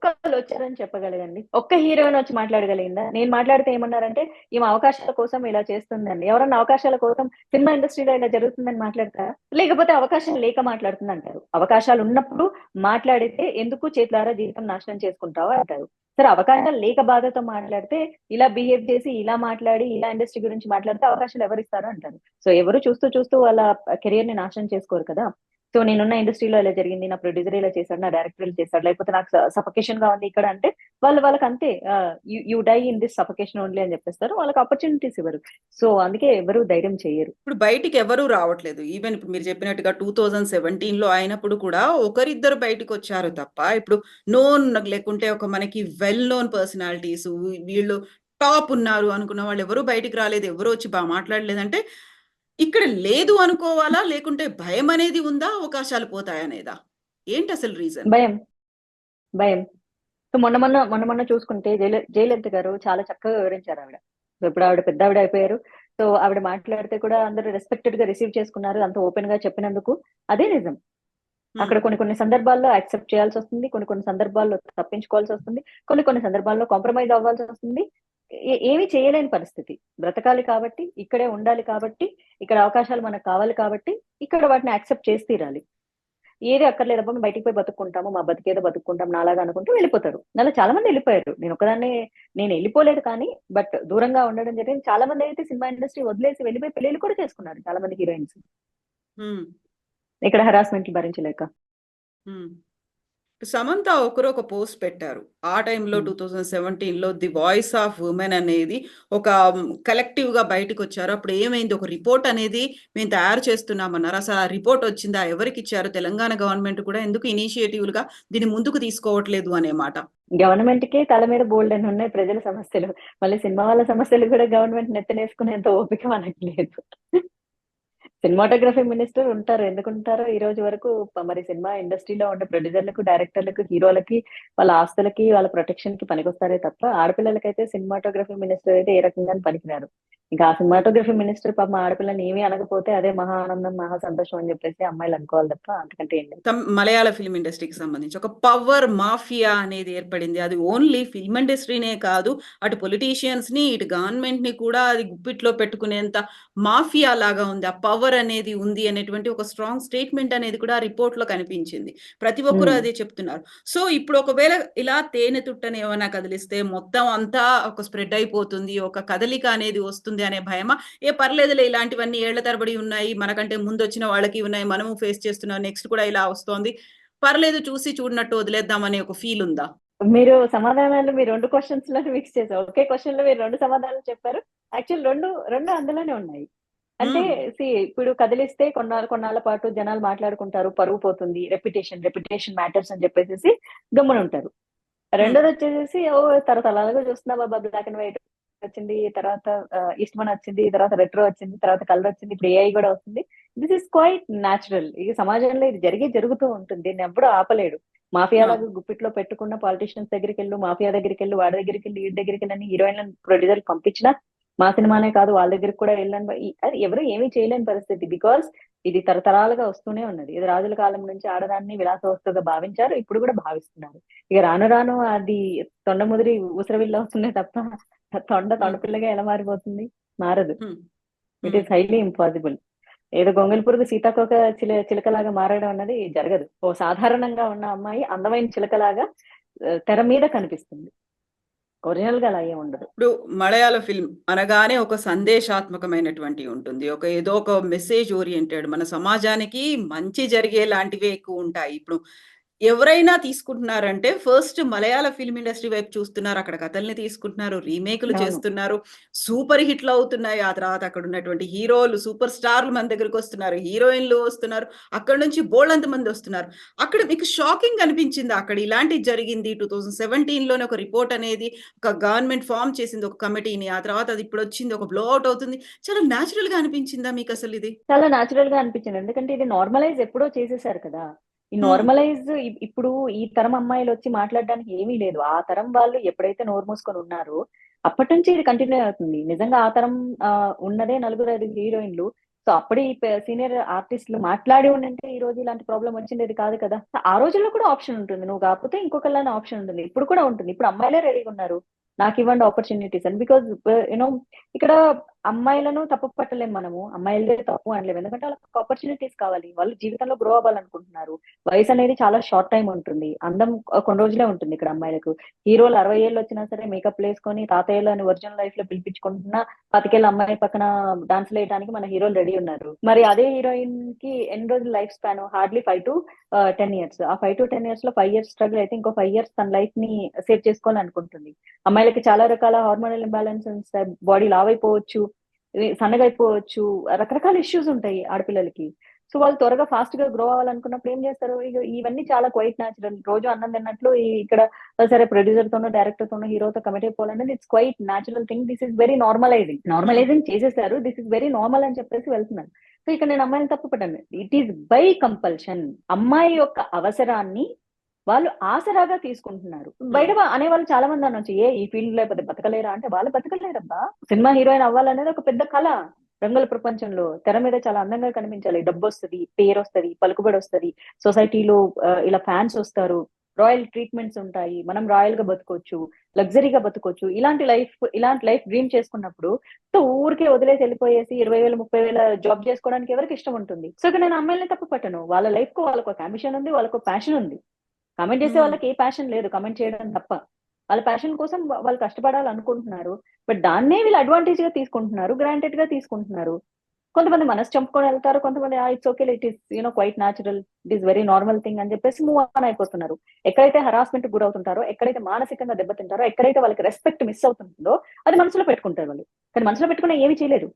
ఒక్కళ్ళొచ్చారని చెప్పగలగండి. ఒక్క హీరోయిన్ వచ్చి మాట్లాడగలిగిందా? నేను మాట్లాడితే ఏమన్నారంటే, "ఈమె అవకాశాల కోసం ఇలా చేస్తుందండి." ఎవరన్నా అవకాశాల కోసం సినిమా ఇండస్ట్రీలో ఇలా జరుగుతుందని మాట్లాడతారా? లేకపోతే అవకాశం లేక మాట్లాడుతుందంటారు. అవకాశాలున్నప్పుడు మాట్లాడితే ఎందుకు చేతులారా జీవితం నాశనం చేసుకుంటావు అంటారు. సరే అవకాశాలు లేక బాధతో మాట్లాడితే, ఇలా బిహేవ్ చేసి, ఇలా మాట్లాడి, ఇలా ఇండస్ట్రీ గురించి మాట్లాడితే అవకాశాలు ఎవరిస్తారు అంటారు. సో ఎవరు చూస్తూ వాళ్ళ కెరియర్‌ని నాశనం చేసుకోరు కదా! సో నేనున్న ఇండస్ట్రీలో ఇలా జరిగింది. నా ప్రొడ్యూసర్ ఇలా చేశాడు. నా డైరెక్టర్ ఇలా చేశాడు. లేకపోతే నాకు సఫకేషన్‌గా ఉంది ఇక్కడ అంటే వాళ్ళకంతే you die in this suffocation only అని చెప్పేస్తారు. వాళ్ళకి ఆపర్చునిటీస్ ఇవ్వరు. సో అందుకే ఎవరు ధైర్యం చెయ్యరు. ఇప్పుడు బయటికెవరూ రావట్లేదు. ఈవెన్ ఇప్పుడు మీరు చెప్పినట్టుగా 2017లో అయినప్పుడు కూడా ఒకరిద్దరు బయటికొచ్చారు తప్ప, ఇప్పుడు నోన్ లేకుంటే ఒక మనకి వెల్ నోన్ పర్సనాలిటీసు వీళ్ళు టాప్ ఉన్నారు అనుకున్న వాళ్ళెవరూ బయటికి రాలేదు. ఎవరు వచ్చి మాట్లాడలేదంటే, ఇక్కడ లేదు అనుకోవాలా? లేకుంటే భయమనేది ఉందా? అవకాశాలు పోతాయనేదా? ఏంటసలు రీజన్? భయం. భయం. సో మొన్న చూసుకుంటే జయలలిత గారు చాలా చక్కగా వివరించారావిడ. సో ఇప్పుడు ఆవిడ పెద్దావిడ అయిపోయారు. సో ఆవిడ మాట్లాడితే కూడా అందరూ రెస్పెక్టెడ్‌గా రిసీవ్ చేసుకున్నారు. అంత ఓపెన్‌గా చెప్పినందుకు. అదే నిజం. హ్మ్. అక్కడ కొన్ని సందర్భాల్లో యాక్సెప్ట్ చేయాల్సొస్తుంది. కొన్ని సందర్భాల్లో తప్పించుకోవాల్సొస్తుంది. కొన్ని సందర్భాల్లో కాంప్రమైజ్ అవ్వాల్సొస్తుంది. ఏమి చేయలేని పరిస్థితి. బ్రతకాలి కాబట్టి, ఇక్కడే ఉండాలి కాబట్టి, ఇక్కడ అవకాశాలు మనకు కావాలి కాబట్టి, ఇక్కడ వాటిని యాక్సెప్ట్ చేసి తీరాలి. ఏది అక్కర్లేదబ్బా! మేము బయటికి పోయి బతుక్కుంటాము. మా బతికేదో బతుక్కుంటాం నాలాగా అనుకుంటూ వెళ్ళిపోతారు. నాలా చాలా మంది ఎళ్ళిపోయారు. నేనెళ్ళిపోలేదు కానీ, బట్ దూరంగా ఉండడం జరిగింది. చాలా మందయితే సినిమా ఇండస్ట్రీ వదిలేసి వెళ్ళిపోయి పెళ్లిళ్లు కూడా చేసుకున్నారు చాలా మంది హీరోయిన్స్. హ్మ్. ఇక్కడ హరాస్మెంట్‌లు భరించలేక. హ్మ్. సమంత ఒకరు ఒక పోస్ట్ పెట్టారు. ఆ టైంలో హ్మ్. 2017లో 'ది వాయిస్ ఆఫ్ వుమెన్' అనేది ఒక కలెక్టివ్‌గా బయటికొచ్చారు. అప్పుడు ఏమైంది? ఒక రిపోర్ట్ అనేది మేము తయారు చేస్తున్నామన్నారు. అసలు ఆ రిపోర్ట్ వచ్చిందా? ఎవరికిచ్చారు? తెలంగాణ గవర్నమెంట్ కూడా ఎందుకు ఇనిషియేటివ్‌లుగా దీన్ని ముందుకు తీసుకోవట్లేదు అనే మాట. గవర్నమెంట్‌కే తల మీద బోలెడన్నున్నాయి ప్రజల సమస్యలు. మళ్ళీ సినిమా వాళ్ళ సమస్యలు కూడా గవర్నమెంట్ నెత్తినేసుకునేంత ఓపిక మనకి లేదు. సినిమాటోగ్రఫీ మినిస్టర్ ఉంటారు. ఎందుకుంటారో ఈ రోజు వరకు మరి సినిమా ఇండస్ట్రీలో ఉండే ప్రొడ్యూసర్‌లకు, డైరెక్టర్‌లకు, హీరోలకి, వాళ్ళ ఆస్తులకి, వాళ్ళ ప్రొటెక్షన్‌కి పనికొస్తారే తప్ప, ఆడపిల్లలకైతే సినిమాటోగ్రఫీ మినిస్టర్ అయితే ఏ రకంగాను పనికిరారు. ఇంకా ఆ హ్మ్. సినిమాటోగ్రఫీ మినిస్టర్ పాపం ఆడపిల్లని ఏమి అనకపోతే అదే మహా ఆనందం, మహా సంతోషం అని చెప్పేసి అమ్మాయిలు అనుకోవాలి తప్ప అంతకంటే ఏం లేదు. మలయాళ ఫిల్మ్ ఇండస్ట్రీకి సంబంధించి ఒక పవర్ మాఫియా అనేది ఏర్పడింది. అది ఓన్లీ ఫిల్మ్ ఇండస్ట్రీనే కాదు, అటు పొలిటీషియన్స్‌ని, ఇటు గవర్నమెంట్‌ని కూడా అది గుప్పిట్లో పెట్టుకునేంత మాఫియా లాగా ఉంది. ఆ పవర్ పవర్ అనేది ఉంది అనేటువంటి ఒక స్ట్రాంగ్ స్టేట్మెంట్ అనేది కూడా రిపోర్ట్ లో కనిపించింది. ప్రతి ఒక్కరు అదే చెప్తున్నారు. సో ఇప్పుడు ఒకవేళ ఇలా తేనె తుట్టని ఏమైనా కదిలిస్తే మొత్తం అంతా ఒక స్ప్రెడ్ అయిపోతుంది, ఒక కదలిక అనేది వస్తుంది అనే భయమా? పర్లేదులే, ఇలాంటివన్నీ ఏళ్ల తరబడి ఉన్నాయి, మనకంటే ముందొచ్చిన వాళ్ళకి ఉన్నాయి, మనము ఫేస్ చేస్తున్నాం, నెక్స్ట్ కూడా ఇలా వస్తోంది, పర్లేదు చూసి చూడనట్టు వదిలేద్దాం అనే ఒక ఫీల్ ఉందా? మీరు సమాధానాలు మీ 2 క్వెషన్స్‌లోనే మిక్స్ చేసారు. ఒకే క్వెషన్‌లో మీరు 2 సమాధానాలు చెప్పారు. యాక్చువల్ 2 అందులోనే ఉన్నాయి. అంటే హ్మ్. ఇప్పుడు కదిలిస్తే కొన్నాళ్ళ పాటు జనాలు మాట్లాడుకుంటారు. పరువు పోతుంది. రెప్యుటేషన్ మ్యాటర్స్ అని చెప్పేసేసి గమ్మునుంటారు. హ్మ్. రెండోదొచ్చేసేసి తరతరాలుగా చూస్తున్నాం అబ్బా! బ్లాక్ అండ్ వైట్ వచ్చింది. తర్వాత ఈస్ట్‌మన్ వచ్చింది. తర్వాత రెట్రో వచ్చింది. తర్వాత కలర్ వచ్చింది. ఇప్పుడు ఏఐ గూడా వస్తుంది. This is quite natural. ఈ సమాజంలో ఇది జరుగుతూ ఉంటుంది. దీన్నెవ్వడు ఆపలేడు. మాఫియాలాగా అవును. గుప్పిట్లో పెట్టుకున్న పాలిటీషియన్స్ దగ్గరికెళ్ళు, మాఫియా దగ్గరికెళ్ళు, వాడి దగ్గరికెళ్ళి, ఈడి దగ్గరికెళ్ళని హీరోయిన్‌లను ప్రొడ్యూసర్‌లు పంపించినా మా సినిమానే కాదు వాళ్ళ దగ్గరికి కూడా వెళ్ళండి. అది ఎవరు ఏమీ చేయలేని పరిస్థితి. బికాజ్ ఇది తరతరాలుగా వస్తూనే ఉన్నది. ఇది రాజుల కాలం నుంచి ఆడదాన్ని విలాస వస్తువుగా భావించారు. ఇప్పుడు కూడా భావిస్తున్నారు. ఇక రాను రాను అది తొండ ముదిరి ఊసరవిల్లి అవుతుందే తప్ప హ్మ్. తొండపిల్లగా ఎలా మారిపోతుంది? మారదు. హ్మ్. ఇట్ హ్మ్. Is highly impossible. ఏదో గొంగళి పురుగు సీతాకోక చిలకలాగా మారడం అన్నది జరగదు. ఓ సాధారణంగా ఉన్న అమ్మాయి అందమైన చిలకలాగా తెర మీద కనిపిస్తుంది. ఒరిజినల్‌గా అలా ఏం ఉండదు. ఇప్పుడు మలయాళ ఫిల్మ్ అనగానే ఒక సందేశాత్మకమైనటువంటి ఉంటుంది. ఏదో ఒక మెసేజ్ ఓరియెంటెడ్, మన సమాజానికి మంచి జరిగేలాంటివే ఎక్కువుంటాయి. ఇప్పుడు ఎవరైనా తీసుకుంటున్నారంటే ఫస్ట్ మలయాళ ఫిల్మ్ ఇండస్ట్రీ వైపు చూస్తున్నారు. అక్కడ కథల్ని తీసుకుంటున్నారు, రీమేక్‌లు అవును. చేస్తున్నారు, సూపర్ హిట్‌లు అవుతున్నాయి. ఆ తర్వాత అక్కడున్నటువంటి హీరోలు, సూపర్ స్టార్‌లు మన దగ్గరికొస్తున్నారు, హీరోయిన్‌లు వస్తున్నారు. అక్కడి నుంచి బోలెడంత మందొస్తున్నారు. అక్కడ మీకు షాకింగ్ అనిపించిందా? అక్కడ ఇలాంటిది జరిగింది. 2017లోనే ఒక రిపోర్ట్ అనేది ఒక గవర్నమెంట్ ఫార్మ్ చేసింది ఒక కమిటీని. ఆ తర్వాత అది ఇప్పుడొచ్చింది. ఒక బ్లో ఔట్ అవుతుంది. చాలా న్యాచురల్‌గా అనిపించిందా మీకసలిది? చాలా నేచురల్‌గా అనిపించింది. ఎందుకంటే ఇది నార్మలైజ్ ఎప్పుడో చేసేసారు కదా! ఈ హ్మ్. నార్మలైజ్ ఇప్పుడు ఈ తరం అమ్మాయిలొచ్చి మాట్లాడడానికి ఏమీ లేదు. ఆ తరం వాళ్ళు ఎప్పుడైతే నోరు మూసుకొని ఉన్నారో, అప్పటి నుంచి ఇది కంటిన్యూ అవుతుంది. నిజంగా ఆ తరం ఉన్నదే నలుగురు, ఐదుగురు హీరోయిన్‌లు. సో, అప్పుడే ఈ సీనియర్ ఆర్టిస్ట్‌లు మాట్లాడి ఉండుంటే ఈ రోజు ఇలాంటి ప్రాబ్లమ్ వచ్చుండేది కాదు కదా! ఆ రోజుల్లో కూడా ఆప్షన్ ఉంటుంది. నువ్వు కాకపోతే ఇంకొకళ్ళని ఆప్షన్ ఉంటుంది. ఇప్పుడు కూడా ఉంటుంది. ఇప్పుడు అమ్మాయిలే రెడీగా ఉన్నారు. నాకివ్వండి ఆపర్చునిటీస్ అని. బికాజ్ యూ నో ఇక్కడ అమ్మాయిలను తప్పు పట్టలేం మనము. అమ్మాయిలదే తప్పు అనలేము. ఎందుకంటే వాళ్ళకి ఆపర్చునిటీస్ కావాలి. వాళ్ళు జీవితంలో గ్రో అవ్వాలనుకుంటున్నారు. వయసనేది చాలా షార్ట్ టైమ్ ఉంటుంది. అందం కొన్ని రోజులే ఉంటుంది ఇక్కడ అమ్మాయిలకు. హీరోలు 60 ఏళ్ళొచ్చినా సరే మేకప్‌లేసుకొని తాతయ్యలని ఒరిజినల్ లైఫ్‌లో పిలిపించుకుంటున్నా 25 ఏళ్ల అమ్మాయి పక్కన డాన్స్‌లేయడానికి మన హీరోలు రెడీ ఉన్నారు. మరి అదే హీరోయిన్‌కి ఎన్ని రోజులు లైఫ్ స్పాన్ హార్డ్‌లీ 5-10 ఇయర్స్. ఆ 5-10 ఇయర్స్‌లో 5 ఇయర్స్ స్ట్రగుల్ అయితే ఇంకో 5 ఇయర్స్ తన లైఫ్‌ని సేవ్ చేసుకోవాలనుకుంటుంది. అమ్మాయిలకి చాలా రకాల హార్మోనల్ ఇంబాలెన్సెస్ ఉంటాయి. బాడీ లావైపోవచ్చు. సన్నగయిపోవచ్చు. రకరకాల ఇష్యూస్ ఉంటాయి ఆడపిల్లలకి. సో, వాళ్ళు త్వరగా ఫాస్ట్‌గా గ్రో అవ్వాలనుకున్నప్పుడు ఏం చేస్తారు? ఇవన్నీ చాలా క్వైట్ న్యాచురల్. రోజు అన్నం తిన్నట్లు ఇక్కడ సరే ప్రొడ్యూసర్‌తోనో, డైరెక్టర్‌తోనో, హీరోతో కమిట్ అయిపోవాలనేది it's quite natural thing. This is very normalising. Hmm. Normalising చేసేసారు. దిస్ ఈస్ వెరీ నార్మల్ అని చెప్పేసి వెళ్తున్నారు. సో, ఇక్కడ నేను అమ్మాయిని తప్పు పట్టను. It is by compulsion. అమ్మాయి యొక్క అవసరాన్ని వాళ్ళు ఆసరాగా తీసుకుంటున్నారు. హ్మ్. బయట అనేవాళ్ళు చాలా మంది అనొచ్చు. ఈ ఫీల్డ్‌లో లేకపోతే బతకలేరా? అంటే వాళ్ళు బతకలేరబ్బా! సినిమా హీరోయిన్ అవ్వాలనేది ఒక పెద్ద కల. రంగుల ప్రపంచంలో తెర మీద చాలా అందంగా కనిపించాలి. డబ్బొస్తది, పేరొస్తది, పలుకుబడొస్తది. సొసైటీలో ఇలా ఫ్యాన్స్ ఒస్తారు. రాయల్ ట్రీట్‌మెంట్స్ ఉంటాయి. మనం రాయల్‌గా బతుకోవచ్చు. లగ్జరీగా బతుకోవచ్చు. ఇలాంటి లైఫ్ డ్రీమ్ చేసుకున్నప్పుడు ఊరికే వదిలేసి ఎళ్ళిపోయేసి 20,000, 30,000 జాబ్ చేసుకోవడానికి ఎవరికి ఇష్టం ఉంటుంది? సో, ఇక్కడ నేను అమ్మాయిలని తప్పు పట్టను. వాళ్ళ లైఫ్‌కు వాళ్ళకొక యాంబిషన్ ఉంది. వాళ్ళకో ప్యాషన్ ఉంది. కామెంట్ చేసే హ్మ్. వాళ్ళకి ఏ ప్యాషన్ లేదు. కామెంట్ చేయడం తప్ప. వాళ్ళ ప్యాషన్ కోసం వాళ్ళు కష్టపడాలనుకుంటున్నారు. బట్ దాన్నే వీళ్ళు అడ్వాంటేజ్‌గా తీసుకుంటున్నారు. గ్రాంటెడ్‌గా తీసుకుంటున్నారు. కొంతమంది మనసు చంపుకొని ఎళ్తారు. కొంతమంది it's okay. It is quite natural. It is very normal thing అని చెప్పేసి మూవ్ ఆన్ అయిపోతున్నారు. ఎక్కడైతే హరాస్మెంట్‌కి గురవుతుంటారో, ఎక్కడైతే మానసికంగా దెబ్బతింటారో, ఎక్కడైతే వాళ్ళకి రెస్పెక్ట్ మిస్ అవుతుంటుందో అది మనసులో పెట్టుకుంటారు వాళ్ళు. కానీ మనసులో పెట్టుకున్న ఏమి చేయలేరు.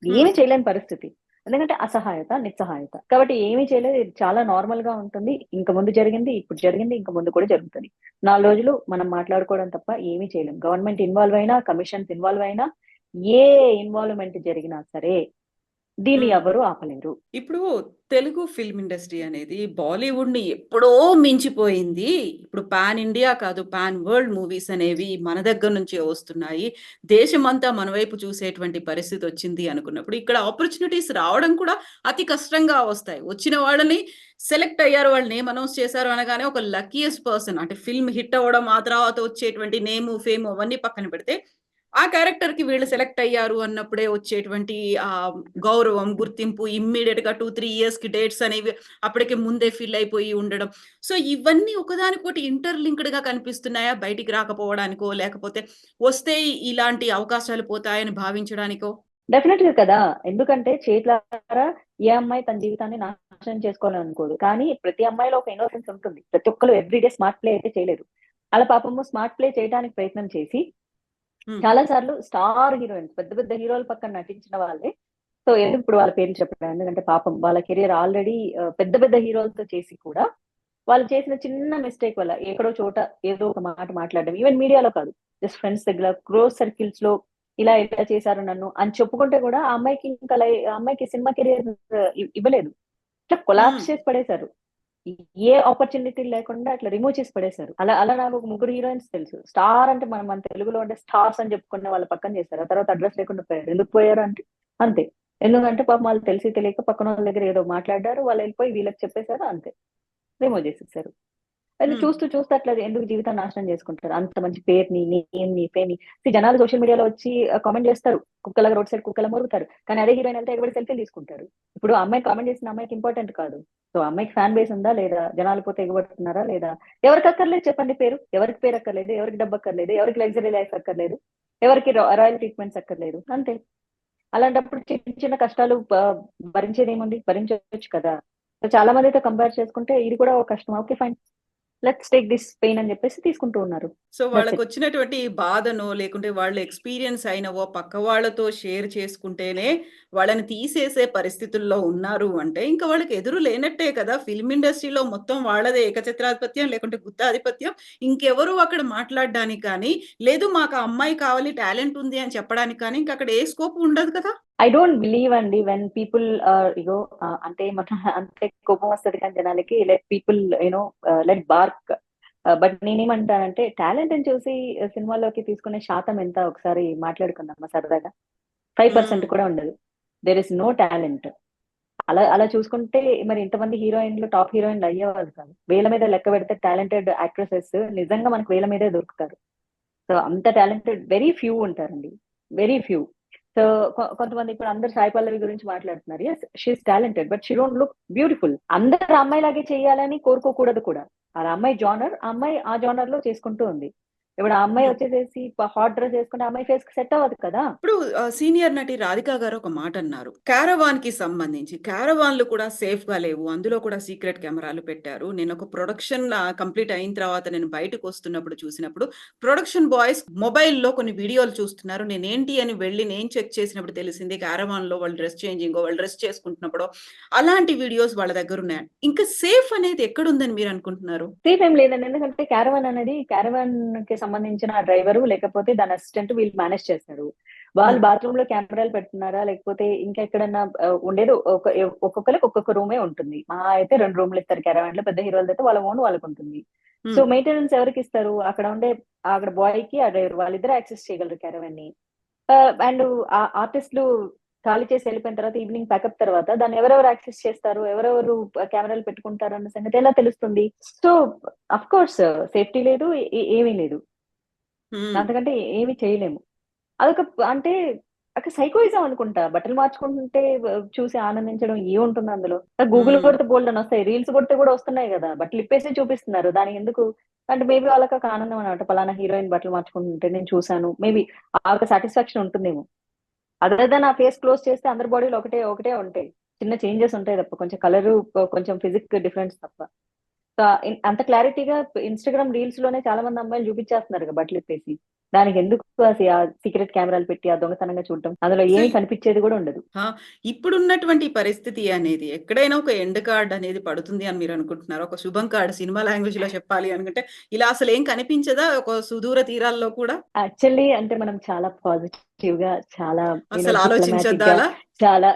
హ్మ్. ఏమి చేయలేని పరిస్థితి. ఎందుకంటే అసహాయత, నిస్సహాయత. కాబట్టి ఏమీ చేయలేదు. ఇది చాలా నార్మల్‌గా ఉంటుంది. ఇంక ముందు జరిగింది, ఇప్పుడు జరిగింది, ఇంక ముందు కూడా జరుగుతది. 4 రోజులు మనం మాట్లాడుకోవడం తప్ప ఏమీ చేయలేం. గవర్నమెంట్ ఇన్వాల్వ్ అయినా, కమిషన్స్ ఇన్వాల్వ్ అయినా, ఏ ఇన్వాల్వ్‌మెంట్ జరిగినా సరే దీన్ని హ్మ్. ఎవరు ఆపలేరు. ఇప్పుడు తెలుగు ఫిల్మ్ ఇండస్ట్రీ అనేది బాలీవుడ్‌ని ఎప్పుడో మించిపోయింది. ఇప్పుడు పాన్ ఇండియా కాదు, పాన్ వరల్డ్ మూవీస్ అనేవి మన దగ్గర నుంచే వస్తున్నాయి. దేశమంతా మన వైపు చూసేటువంటి పరిస్థితొచ్చింది అనుకున్నప్పుడు, ఇక్కడ ఆపర్చునిటీస్ రావడం కూడా అతి కష్టంగా వస్తాయి. వచ్చిన వాళ్ళని సెలెక్ట్ అయ్యారు. వాళ్ళు నేమ్ అనౌన్స్ చేశారు అనగానే ఒక లక్కీయెస్ట్ పర్సన్ అంటే ఫిల్మ్ హిట్ అవ్వడం, ఆ తర్వాత వచ్చేటువంటి నేము, ఫేము అవన్నీ పక్కన పెడితే ఆ క్యారెక్టర్‌కి వీళ్ళు సెలెక్ట్ అయ్యారు అన్నప్పుడే వచ్చేటువంటి గౌరవం, గుర్తింపు ఇమ్మీడియేట్‌గా 2, 3 ఇయర్స్‌కి డేట్స్ అనేవి అప్పటికే ముందే ఫిల్ అయిపోయి ఉండడం. సో, ఇవన్నీ ఒకదానికొకటి ఇంటర్‌లింక్డ్‌గా కనిపిస్తున్నాయా బయటికి రాకపోవడానికో, లేకపోతే వస్తే ఇలాంటి అవకాశాలు పోతాయని భావించడానికో? డెఫినెట్‌గా కదా! ఎందుకంటే చేతులారా ఏ అమ్మాయి తన జీవితాన్ని నాశనం చేసుకోవాలనుకోదు. కానీ ప్రతి అమ్మాయిలో ఒక ఇన్నోసెన్స్ ఉంటుంది. ప్రతి ఒక్కళ్ళు ఎవ్రీడే స్మార్ట్ ప్లే అయితే చేయలేరు. అలా పాపము స్మార్ట్ ప్లే చేయడానికి ప్రయత్నం చేసి హ్మ్. చాలా సార్లు స్టార్ హీరోయిన్స్ పెద్ద పెద్ద హీరోల పక్కన నటించిన వాళ్ళే. సో, ఎందుకు ఇప్పుడు వాళ్ళ పేర్లు చెప్పడం. ఎందుకంటే పాపం వాళ్ళ కెరియర్ ఆల్రెడీ పెద్ద పెద్ద హీరోలతో చేసి కూడా వాళ్ళు చేసిన చిన్న మిస్టేక్ వల్ల ఎక్కడో చోట ఏదో ఒక మాట మాట్లాడడం. ఈవెన్ మీడియాలో కాదు. జస్ట్ ఫ్రెండ్స్ దగ్గర క్లోజ్ సర్కిల్స్‌లో ఇలా చేశారు నన్ను అని చెప్పుకుంటే కూడా ఆ అమ్మాయికి ఇంకా ఆ అమ్మాయికి సినిమా కెరియర్ ఇవ్వలేదు. ఇట్లా హ్మ్. కొలాప్స్ చేసి పడేశారు. ఏ ఆపర్చునిటీ లేకుండా అట్లా రిమూవ్ చేసి పడేశారు. అలా అలా నాకు ఒక ముగ్గురు హీరోయిన్స్ తెలుసు. స్టార్ అంటే మన తెలుగులో అంటే స్టార్స్ అని చెప్పుకునే వాళ్ళ పక్కన చేశారు. ఆ తర్వాత అడ్రెస్ లేకుండా పోయారు. ఎందుకు పోయారు అంటే అంతే. ఎందుకంటే పాపం వాళ్ళు తెలిసి తెలియక పక్కనోళ్ళ దగ్గర ఏదో మాట్లాడారు. వాళ్ళెళ్ళిపోయి వీళ్ళకి చెప్పేసారు అంతే. రిమూవ్ చేసేసారు. అది హ్మ్. చూస్తూ చూస్తూ అట్లా ఎందుకు జీవితాన్ని నాశనం చేసుకుంటారు. అంత మంచి పేరుని, నేమ్‌ని, ఫేమ్‌ని జనాలు సోషల్ మీడియాలో వచ్చి కామెంట్ చేస్తారు. కుక్కలాగా రోడ్ సైడ్ కుక్కలా మొరుగుతారు. కానీ అదే హీరోయిన్ ఎళ్తే ఎగబడి సెల్ఫీలు తీసుకుంటారు. ఇప్పుడు ఆ అమ్మాయి కామెంట్ చేసిన అమ్మాయికి ఇంపార్టెంట్ కాదు. సో, ఆ అమ్మాయికి ఫ్యాన్ బేస్ ఉందా లేదా? జనాలు పోతే ఎగబడుతున్నారా లేదా? ఎవరికి అక్కర్లేదు చెప్పండి పేరు. ఎవరికి పేరు అక్కర్లేదు. ఎవరికి డబ్బు అక్కర్లేదు. ఎవరికి లగ్జరీ లైఫ్ అక్కర్లేదు. ఎవరికి రాయల్ ట్రీట్‌మెంట్స్ అక్కర్లేదు. అంతే. అలాంటప్పుడు చిన్న చిన్న కష్టాలు భరించేదేముంది? భరించొచ్చు కదా! సో, చాలా మందితో కంపేర్ చేసుకుంటే ఇది కూడా ఒక కష్టం. Okay fine. Let's take this pain అని చెప్పేసి తీసుకుంటూ ఉన్నారు. So, that's it. వాళ్ళకొచ్చినటువంటి బాధనో, లేకుంటే వాళ్ళు ఎక్స్‌పీరియన్స్ అయినవో పక్క వాళ్ళతో షేర్ చేసుకుంటేనే వాళ్ళని తీసేసే పరిస్థితుల్లో ఉన్నారు అంటే, ఇంక వాళ్ళకి ఎదురు లేనట్టే కదా! ఫిల్మ్ ఇండస్ట్రీలో మొత్తం వాళ్ళదే ఏకఛత్రాధిపత్యం, లేకుంటే గుత్తాధిపత్యం. ఇంకెవరు అక్కడ మాట్లాడడానికి కానీ, లేదు మాకు ఆ అమ్మాయి కావాలి, టాలెంట్ ఉంది అని చెప్పడానికి కానీ, ఇంకక్కడ ఏ స్కోప్ ఉండదు కదా! ఐ డోంట్ బిలీవ్ అండి వెన్ పీపుల్ ఇగో అంటే మన అంటే కోపం వస్తది కానీ జనాలకి let people let BARC. But నేనేమంటానంటే టాలెంట్‌ని చూసి సినిమాలోకి తీసుకునే శాతం ఎంత ఒకసారి మాట్లాడుకుందామా సరదాగా? 5% హ్మ్. కూడా ఉండదు. There is no talent. అలా అలా చూసుకుంటే మరి ఇంతమంది హీరోయిన్‌లు టాప్ హీరోయిన్‌లు అయ్యేవాళ్ళు కాదు. వేల మీద లెక్క పెడితే టాలెంటెడ్ యాక్ట్రెసెస్ నిజంగా మనకు వేల మీదే దొరుకుతారు. సో, అంత టాలెంటెడ్ వెరీ ఫ్యూ ఉంటారండి. Very few. సో, కొంతమంది ఇప్పుడు అందరూ సాయి పల్లవి గురించి మాట్లాడుతున్నారు. Yes she is talented. But she don't look beautiful. అందరూ ఆ అమ్మాయిలాగే చేయాలని కోరుకోకూడదు కూడా. ఆ అమ్మాయి జోనర్, ఆ అమ్మాయి ఆ జోనర్‌లో చేసుకుంటూ ఉంది. ఇప్పుడు ఆ అమ్మాయి హ్మ్. వచ్చేసేసి హాట్ డ్రెస్ ఏసుకుంటే ఆ అమ్మాయి ఫేస్‌కి సెట్ అవ్వదు కదా! ఇప్పుడు సీనియర్ నటి 'రాధిక' గారు ఒక మాటన్నారు. 'క్యారవాన్‌కి' సంబంధించి. క్యారవాన్‌లు కూడా సేఫ్‌గా లేవు. అందులో కూడా సీక్రెట్ కెమెరాలు పెట్టారు. నేనొక ప్రొడక్షన్ కంప్లీట్ అయిన తర్వాత నేను బయటకొస్తున్నప్పుడు చూసినప్పుడు, ప్రొడక్షన్ బాయ్స్ మొబైల్‌లో కొన్ని వీడియోలు చూస్తున్నారు. నేనేంటి అని వెళ్లి నేను చెక్ చేసినప్పుడు తెలిసింది క్యారవాన్‌లో వాళ్ళు డ్రెస్ చేంజింగో, వాళ్ళు డ్రెస్ చేసుకుంటున్నప్పుడో అలాంటి వీడియోస్ వాళ్ళ దగ్గరున్నాయి. ఇంకా సేఫ్ అనేది ఎక్కడుందని మీరనుకుంటున్నారు? సేఫ్ ఏం లేదండి. ఎందుకంటే క్యారవాన్ అనేది క్యారవాన్‌కి సంబంధించిన డ్రైవరు లేకపోతే దాని అసిస్టెంట్ వీళ్ళు మేనేజ్ చేస్తారు. వాళ్ళు హ్మ్. బాత్రూమ్‌లో కెమెరాలు పెడుతున్నారా? లేకపోతే ఇంకా ఎక్కడన్నా ఉండేది ఒక్కొక్కళ్ళకి ఒక్కొక్క రూమే ఉంటుంది. మహా అయితే 2 రూమ్‌లు ఇస్తారు క్యారవాన్‌లో. పెద్ద హీరోలదైతే వాళ్ళ ఓన్ వాళ్ళకుంటుంది. సో, హ్మ్. మెయింటెనెన్స్ ఎవరికిస్తారు? అక్కడ బాయ్‌కి, ఆ డ్రైవర్ వాళ్ళిద్దరే యాక్సెస్ చేయగలరు క్యారవాన్‌ని. అండ్ ఆర్టిస్ట్‌లు ఖాళీ చేసి వెళ్ళిపోయిన తర్వాత ఈవినింగ్ ప్యాకప్ తర్వాత దాన్ని ఎవరెవరు యాక్సెస్ చేస్తారు? ఎవరెవరు కెమెరాలు పెట్టుకుంటారు అన్న సంగతి ఎలా తెలుస్తుంది? సో, అఫ్‌కోర్స్ సేఫ్టీ లేదు. ఏమీ లేదు. హ్మ్. అంతకంటే ఏమి చేయలేము. అదొక అంటే ఒక సైకోయిజం అనుకుంటా. బట్టలు మార్చుకుంటుంటే చూసి ఆనందించడం ఏముంటుంది అందులో? గూగుల్ హ్మ్. కొడితే బోలెడన్నొస్తాయి. రీల్స్ కొడితే కూడా వస్తున్నాయి గదా! బట్టలు ఇప్పేసి చూపిస్తున్నారు. దానికెందుకు? అంటే మేబీ వాళ్ళకొక ఆనందం అన్నమాట. పలానా హీరోయిన్ బట్టలు మార్చుకుంటుంటే నేను చూసాను. మేబీ ఆ ఒక సాటిస్ఫాక్షన్ ఉంటుందేమో. అదర్ దెన్ ఆ ఫేస్ క్లోజ్ చేస్తే అందరి బాడీలో ఒకటే ఒకటే ఉంటాయి. చిన్న చేంజెస్ ఉంటాయి తప్ప. కొంచెం కలరు, కొంచెం ఫిజిక్ డిఫరెన్స్ తప్ప. అంత క్లారిటీగా ఇన్‌స్టాగ్రామ్ రీల్స్‌లోనే చాలా మంది అమ్మాయిలు చూపించేస్తున్నారుగా బట్టలిప్పేసి. దానికెందుకు ఆ సీక్రెట్ కెమెరాలు పెట్టి ఆ దొంగతనంగా చూడటం. అందులో సో ఏమి కనిపిచ్చేది గూడా ఉండదు. ఆ! ఇప్పుడున్నటువంటి పరిస్థితి అనేది ఎక్కడైనా ఒక ఎండ్ కార్డ్ అనేది పడుతుంది అని మీరనుకుంటున్నారా? ఒక శుభం కార్డ్ సినిమా లాంగ్వేజ్‌లో చెప్పాలి అనుకుంటే, ఇలా అసలేం కనిపించదా ఒక సుదూర తీరాల్లో కూడా? యాక్చువల్లీ అంటే మనం చాలా పాజిటివ్‌గా, చాలా అసలు ఆలోచించొద్దా డిప్లొమాటిక్‌గా, అలా?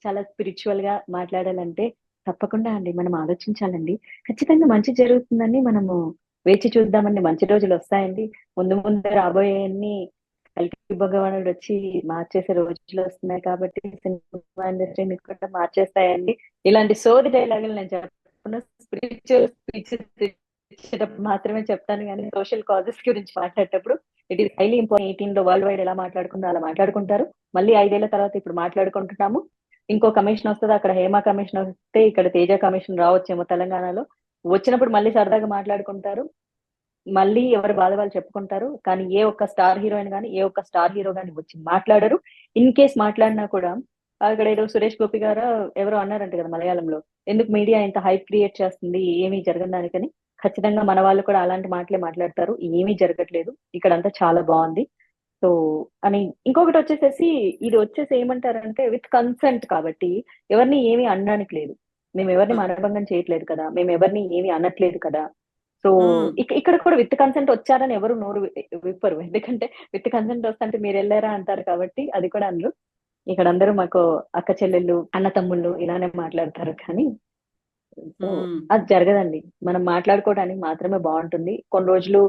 చాలా స్పిరిచ్యువల్‌గా మాట్లాడాలంటే తప్పకుండా అండి మనం ఆలోచించాలండి. ఖచ్చితంగా మంచి జరుగుతుందని మనము వేచి చూద్దామండి. మంచి రోజులొస్తాయండి. ముందు ముందు రాబోయేయన్ని కల్కి భగవానుడొచ్చి మార్చేసే రోజులొస్తున్నాయి కాబట్టి సినిమా ఇండస్ట్రీని కూడా మార్చేస్తాయండి. ఇలాంటి సోది డైలాగులు నేను చెప్పను. స్పిరిచ్యువల్ స్పీచెస్ ఇచ్చేటప్పుడు మాత్రమే చెప్తాను గానీ సోషల్ కాజెస్ గురించి మాట్లాడేటప్పుడు ఇట్ ఈస్ హైలీ ఇంపార్టెంట్. 18 లో వరల్డ్ వైడ్ ఎలా మాట్లాడుకుందో అలా మాట్లాడుకుంటారు. మళ్ళీ 5 ఏళ్ల తర్వాత ఇప్పుడు మాట్లాడుకుంటున్నాము. ఇంకో కమిషన్ వస్తుంది, అక్కడ హేమ కమిషన్ వస్తే ఇక్కడ తేజ కమిషన్ రావచ్చేమో తెలంగాణలో. వచ్చినప్పుడు మళ్ళీ సరదాగా మాట్లాడుకుంటారు, మళ్ళీ ఎవరి బాధ వాళ్ళు చెప్పుకుంటారు. కానీ ఏ ఒక్క స్టార్ హీరోయిన్ కానీ ఏ ఒక్క స్టార్ హీరో కానీ వచ్చి మాట్లాడరు. ఇన్ కేస్ మాట్లాడినా కూడా అక్కడ ఏదో సురేష్ గోపి గారు ఎవరో అన్నారంట కదా మలయాళంలో, ఎందుకు మీడియా ఇంత హైప్ క్రియేట్ చేస్తుంది ఏమీ జరగని దానికని. ఖచ్చితంగా మన వాళ్ళు కూడా అలాంటి మాటలే మాట్లాడతారు. ఏమీ జరగట్లేదు, ఇక్కడంతా చాలా బాగుంది. సో అని ఇంకొకటి వచ్చేసేసి, ఇది వచ్చేసి ఏమంటారంటే విత్ కన్సెంట్ కాబట్టి ఎవరిని ఏమీ అనడానికి లేదు. మేము ఎవరిని మానభంగం చేయట్లేదు కదా, మేము ఎవరిని ఏమీ అనట్లేదు కదా. సో ఇక్కడ కూడా విత్ కన్సెంట్ వచ్చారని ఎవరు నోరు విప్పరు, ఎందుకంటే విత్ కన్సెంట్ వస్తుంటే మీరు వెళ్ళారా అంటారు కాబట్టి అది కూడా అనరు. ఇక్కడ అందరూ మాకు అక్క చెల్లెళ్ళు అన్న తమ్ముళ్ళు ఇలానే మాట్లాడతారు. కానీ సో అది జరగదండి. మనం మాట్లాడుకోవడానికి మాత్రమే బాగుంటుంది. కొన్ని రోజులు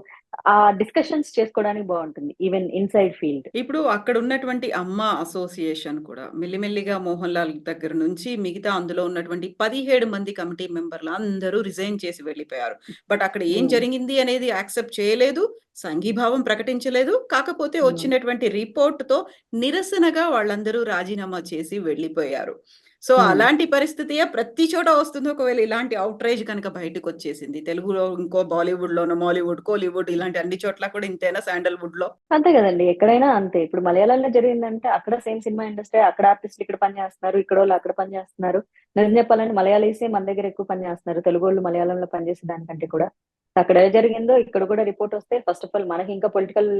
ఆ డిస్కషన్స్ చేసుకోవడానికి బాగుంటుంది, ఈవెన్ ఇన్సైడ్ ఫీల్డ్. ఇప్పుడు అక్కడ ఉన్నటువంటి అమ్మ అసోసియేషన్ కూడా మెల్లిమెల్లిగా మోహన్ లాల్ దగ్గర నుంచి మిగతా అందులో ఉన్నటువంటి 17 మంది కమిటీ మెంబర్లు అందరూ రిజైన్ చేసి వెళ్ళిపోయారు. బట్ అక్కడ ఏం జరిగింది అనేది యాక్సెప్ట్ చేయలేదు, సంఘీభావం ప్రకటించలేదు. కాకపోతే వచ్చినటువంటి రిపోర్ట్‌తో నిరసనగా వాళ్ళందరూ రాజీనామా చేసి వెళ్ళిపోయారు. సో అలాంటి పరిస్థితియే ప్రతి చోట వస్తుంది. ఒకవేళ ఇలాంటి ఔట్‌రేజ్ కనుక బయటకొచ్చేసింది. తెలుగులో ఇంకో బాలీవుడ్‌లోనో, మాలీవుడ్, కోలీవుడ్ ఇలాంటి అన్ని చోట్ల కూడా ఇంతేనా శాండల్‌వుడ్‌లో? అంతే కదండి, ఎక్కడైనా అంతే. ఇప్పుడు మలయాళంలో జరిగిందంటే అక్కడ సేమ్ సినిమా ఇండస్ట్రీ, అక్కడ ఆర్టిస్టులు ఇక్కడ పని చేస్తున్నారు, ఇక్కడ వాళ్ళు అక్కడ పని చేస్తున్నారు. నిజం చెప్పాలంటే మలయాళీసే మన దగ్గర ఎక్కువ పని చేస్తున్నారు, తెలుగు వాళ్ళు మలయాళంలో పనిచేసే దానికంటే కూడా. అక్కడ ఏ జరిగిందో ఇక్కడ కూడా రిపోర్ట్ వస్తే ఫస్ట్ ఆఫ్ ఆల్ మనకి ఇంకా పొలిటికల్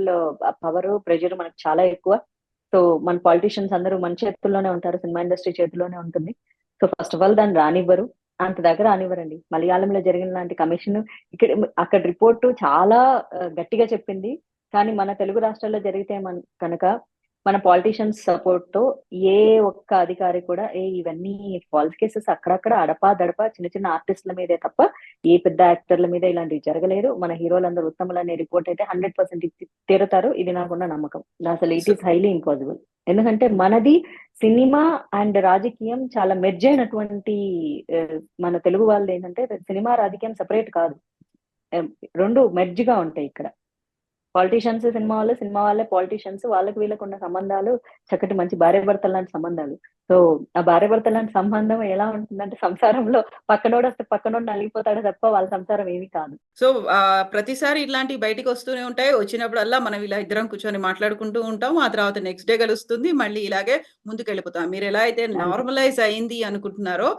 పవర్ ప్రెషర్ మనకు చాలా ఎక్కువ. సో మన పాలిటీషియన్స్ అందరూ మన చేతుల్లోనే ఉంటారు, సినిమా ఇండస్ట్రీ చేతిలోనే ఉంటుంది. సో ఫస్ట్ ఆఫ్ ఆల్ దాన్ని రానివ్వరు, అంత దగ్గర రానివ్వరండి. మలయాళంలో జరిగిన లాంటి కమిషన్ ఇక్కడ అక్కడ రిపోర్టు చాలా గట్టిగా చెప్పింది. కానీ మన తెలుగు రాష్ట్రాల్లో జరిగితే కనుక మన పాలిటీషియన్స్ సపోర్ట్ తో ఏ ఒక్క అధికారి కూడా ఇవన్నీ ఫాల్స్ కేసెస్ అక్కడక్కడ అడపా దడప చిన్న చిన్న ఆర్టిస్టుల మీదే తప్ప ఏ పెద్ద యాక్టర్ల మీద ఇలాంటివి జరగలేదు. మన హీరోలందరూ ఉత్తములు అనే రిపోర్ట్ అయితే 100% తీరుతారు, ఇది నాకున్న నమ్మకం. అసలు ఇట్ ఈస్ హైలీ ఇంపాసిబుల్. ఎందుకంటే మనది సినిమా అండ్ రాజకీయం చాలా మెర్జ్ అయినటువంటి మన తెలుగు వాళ్ళది ఏంటంటే సినిమా రాజకీయం సెపరేట్ కాదు, రెండు మెర్జ్ గా ఉంటాయి. ఇక్కడ పాలిటీషియన్స్ సినిమా వాళ్ళు, సినిమా వాళ్ళే పాలిటీషియన్స్, వాళ్ళకి వీళ్ళకు ఉన్న సంబంధాలు చక్కటి మంచి భార్య భర్తలు లాంటి సంబంధాలు. సో ఆ భార్య భర్తలు లాంటి సంబంధం ఎలా ఉంటుందంటే సంసారంలో పక్కనోడు వస్తే పక్కనోడు నలిగిపోతాడు తప్ప వాళ్ళ సంసారం ఏమీ కాదు. సో ప్రతిసారి ఇట్లాంటివి బయటికి వస్తూనే ఉంటాయి. వచ్చినప్పుడల్లా మనం ఇలా ఇద్దరం కూర్చొని మాట్లాడుకుంటూ ఉంటాం. ఆ తర్వాత నెక్స్ట్ డే కలుస్తుంది. మళ్ళీ ఇలాగే ముందుకెళ్ళిపోతాం. మీరు ఎలా అయితే నార్మలైజ్ అయింది అనుకుంటున్నారో,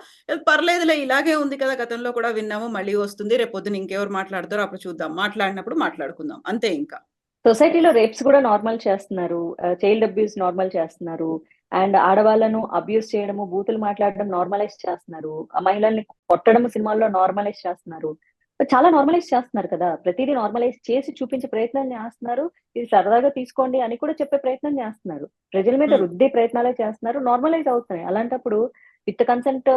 పర్లేదులే ఇలాగే ఉంది కదా, గతంలో కూడా విన్నాము, మళ్ళీ వస్తుంది, రేపొద్దున ఇంకెవరు మాట్లాడతారో అప్పుడు చూద్దాం, మాట్లాడినప్పుడు మాట్లాడుకుందాం అంతే ఇంకా. సొసైటీలో రేప్స్ కూడా నార్మల్ చేస్తున్నారు, చైల్డ్ అబ్యూస్ నార్మల్ చేస్తున్నారు, అండ్ ఆడవాళ్ళను అబ్యూస్ చేయడము, బూతులు మాట్లాడడం నార్మలైజ్ చేస్తున్నారు, మహిళల్ని కొట్టడం సినిమాల్లో నార్మలైజ్ చేస్తున్నారు. చాలా నార్మలైజ్ చేస్తున్నారు కదా, ప్రతిదీ నార్మలైజ్ చేసి చూపించే ప్రయత్నం చేస్తున్నారు. ఇది సరదాగా తీసుకోండి అని కూడా చెప్పే ప్రయత్నం చేస్తున్నారు, ప్రజల మీద రుద్దే ప్రయత్నాలే చేస్తున్నారు, నార్మలైజ్ అవుతున్నాయి. అలాంటప్పుడు విత్ కన్సెంట్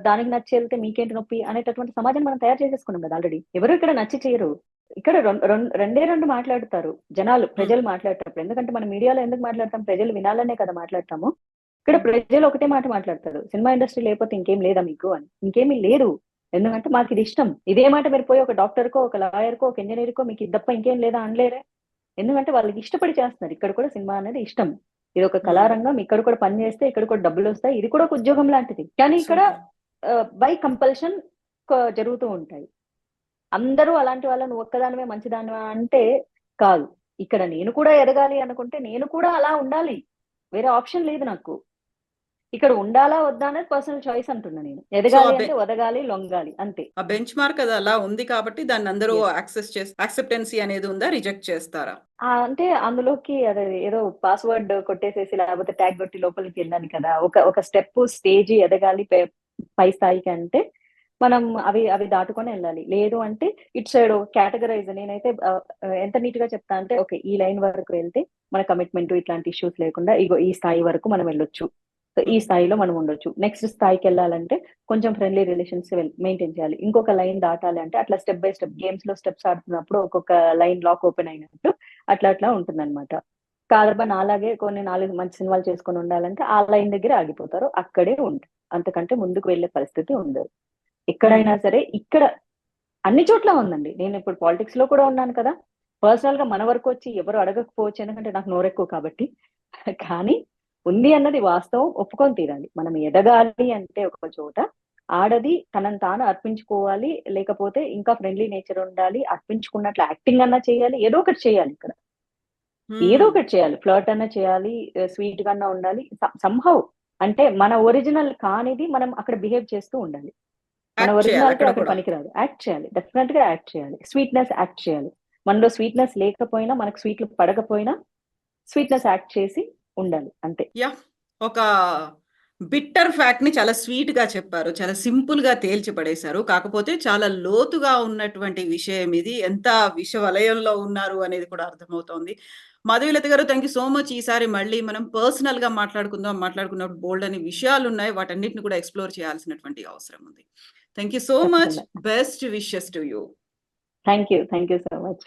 దానికి నచ్చి వెళ్తే మీకేంటి నొప్పి అనేటటువంటి సమాజం మనం తయారు చేసేసుకున్నాం కదా ఆల్రెడీ. ఎవరు ఇక్కడ నచ్చి చేయరు, ఇక్కడ రెండు మాట్లాడతారు జనాలు, ప్రజలు మాట్లాడేటప్పుడు. ఎందుకంటే మనం మీడియాలో ఎందుకు మాట్లాడతాం, ప్రజలు వినాలనే కదా మాట్లాడతాము. ఇక్కడ ప్రజలు ఒకటే మాట మాట్లాడతారు, సినిమా ఇండస్ట్రీ లేకపోతే ఇంకేం లేదా మీకు అని. ఇంకేమీ లేదు, ఎందుకంటే మాకు ఇది ఇష్టం. ఇదే మాట మీరు పోయి ఒక డాక్టర్ కో, ఒక లాయర్ కో, ఒక ఇంజనీర్ కో మీకు ఇది తప్ప ఇంకేం లేదా అనలేరే. ఎందుకంటే వాళ్ళకి ఇష్టపడి చేస్తున్నారు. ఇక్కడ కూడా సినిమా అనేది ఇష్టం, ఇది ఒక కళారంగం, ఇక్కడ కూడా పని చేస్తే ఇక్కడ కూడా డబ్బులు వస్తాయి, ఇది కూడా ఒక ఉద్యోగం లాంటిది. కానీ ఇక్కడ బై కంపల్షన్ జరుగుతూ ఉంటాయి. అందరూ అలాంటి వాళ్ళ నువ్వు ఒక్కదానివే మంచిదానివా అంటే కాదు. ఇక్కడ నేను కూడా ఎదగాలి అనుకుంటే నేను కూడా అలా ఉండాలి, వేరే ఆప్షన్ లేదు నాకు. ఇక్కడ ఉండాలా వద్దా అనేది పర్సనల్ చాయిస్ అంటున్నా నేను. ఎదగాలి అంటే ఒదగాలి, లొంగాలి అంతే. ఆ బెంచ్ మార్క్ అది అలా ఉంది కాబట్టి దాన్ని అందరూ యాక్సెప్టెన్సీ అనేది ఉందా, రిజెక్ట్ చేస్తారా? అంటే అందులోకి అదే ఏదో పాస్వర్డ్ కొట్టేసేసి లేకపోతే ట్యాగ్ కొట్టి లోపలికి వెళ్ళాలి కదా. ఒక స్టెప్ స్టేజ్ ఎదగాలి పై స్థాయికి అంటే మనం అవి దాటుకొని వెళ్ళాలి. లేదు అంటే ఇటు సైడ్ కేటగరైజ్. నేనైతే ఎంత నీట్ గా చెప్తా అంటే, ఓకే ఈ లైన్ వరకు వెళ్తే మన కమిట్మెంట్ ఇట్లాంటి ఇష్యూస్ లేకుండా ఇగో ఈ స్థాయి వరకు మనం వెళ్ళొచ్చు, సో ఈ స్థాయిలో మనం ఉండొచ్చు. నెక్స్ట్ స్థాయికి వెళ్ళాలంటే కొంచెం ఫ్రెండ్లీ రిలేషన్స్ మెయింటైన్ చేయాలి. ఇంకొక లైన్ దాటాలి అంటే అట్లా స్టెప్ బై స్టెప్ గేమ్స్ లో స్టెప్స్ ఆడుతున్నప్పుడు ఒక్కొక్క లైన్ లాక్ ఓపెన్ అయినట్టు అట్లా ఉంటుందన్నమాట. కాదబ్బా నాలాగే కొన్ని 4 మంచి సినిమాలు చేసుకొని ఉండాలంటే ఆ లైన్ దగ్గర ఆగిపోతారు, అక్కడే ఉంటారు, అంతకంటే ముందుకు వెళ్లే పరిస్థితి ఉండదు. ఎక్కడైనా సరే ఇక్కడ అన్ని చోట్ల ఉందండి. నేను ఇప్పుడు పాలిటిక్స్ లో కూడా ఉన్నాను కదా, పర్సనల్ గా మన వరకు వచ్చి ఎవరు అడగకపోవచ్చు, ఎందుకంటే నాకు నోరెక్కువ కాబట్టి. కానీ ఉంది అన్నది వాస్తవం, ఒప్పుకొని తీరాలి. మనం ఎదగాలి అంటే ఒక చోట ఆడది తనని తాను అర్పించుకోవాలి, లేకపోతే ఇంకా ఫ్రెండ్లీ నేచర్ ఉండాలి, అర్పించుకున్నట్లు యాక్టింగ్ అన్నా చేయాలి, ఏదో ఒకటి చేయాలి ఇక్కడ. ఏదో హ్మ్. ఒకటి చేయాలి, ఫ్లర్ట్ అన్నా చేయాలి, స్వీట్ గా అన్నా ఉండాలి, సంహౌ. అంటే మన ఒరిజినల్ కానిది మనం అక్కడ బిహేవ్ చేస్తూ ఉండాలి. మన యాక్ట్ చేయాలి ఒరిజినాలిటీ అక్కడ అక్కడ కూడా. పనికిరాదు. యాక్ట్ చేయాలి. డెఫినెట్ గా యాక్ట్ చేయాలి. స్వీట్‌నెస్ యాక్ట్ చేయాలి. మనలో స్వీట్‌నెస్ లేకపోయినా, మనకు స్వీట్లు పడకపోయినా స్వీట్‌నెస్ యాక్ట్ చేసి ఉండాలి అంతే. యాహ్! ఒక బిట్టర్ ఫ్యాక్ట్‌ని చాలా స్వీట్‌గా చెప్పారు. చాలా సింపుల్‌గా తేల్చి పడేశారు. కాకపోతే చాలా లోతుగా ఉన్నటువంటి విషయం ఇది. ఎంత విష వలయంలో ఉన్నారు అనేది కూడా అర్థమవుతోంది. మాధవీలత గారు, థాంక్ యూ సో మచ్. ఈసారి మళ్ళీ మనం పర్సనల్‌గా మాట్లాడుకుందాం. మాట్లాడుకున్నప్పుడు బోలెడన్ని విషయాలున్నాయి. వాటన్నిటిని కూడా ఎక్స్‌ప్లోర్ చేయాల్సినటువంటి అవసరం ఉంది. Thank you so much. తప్పకుండా. Best wishes to you. Thank you so much.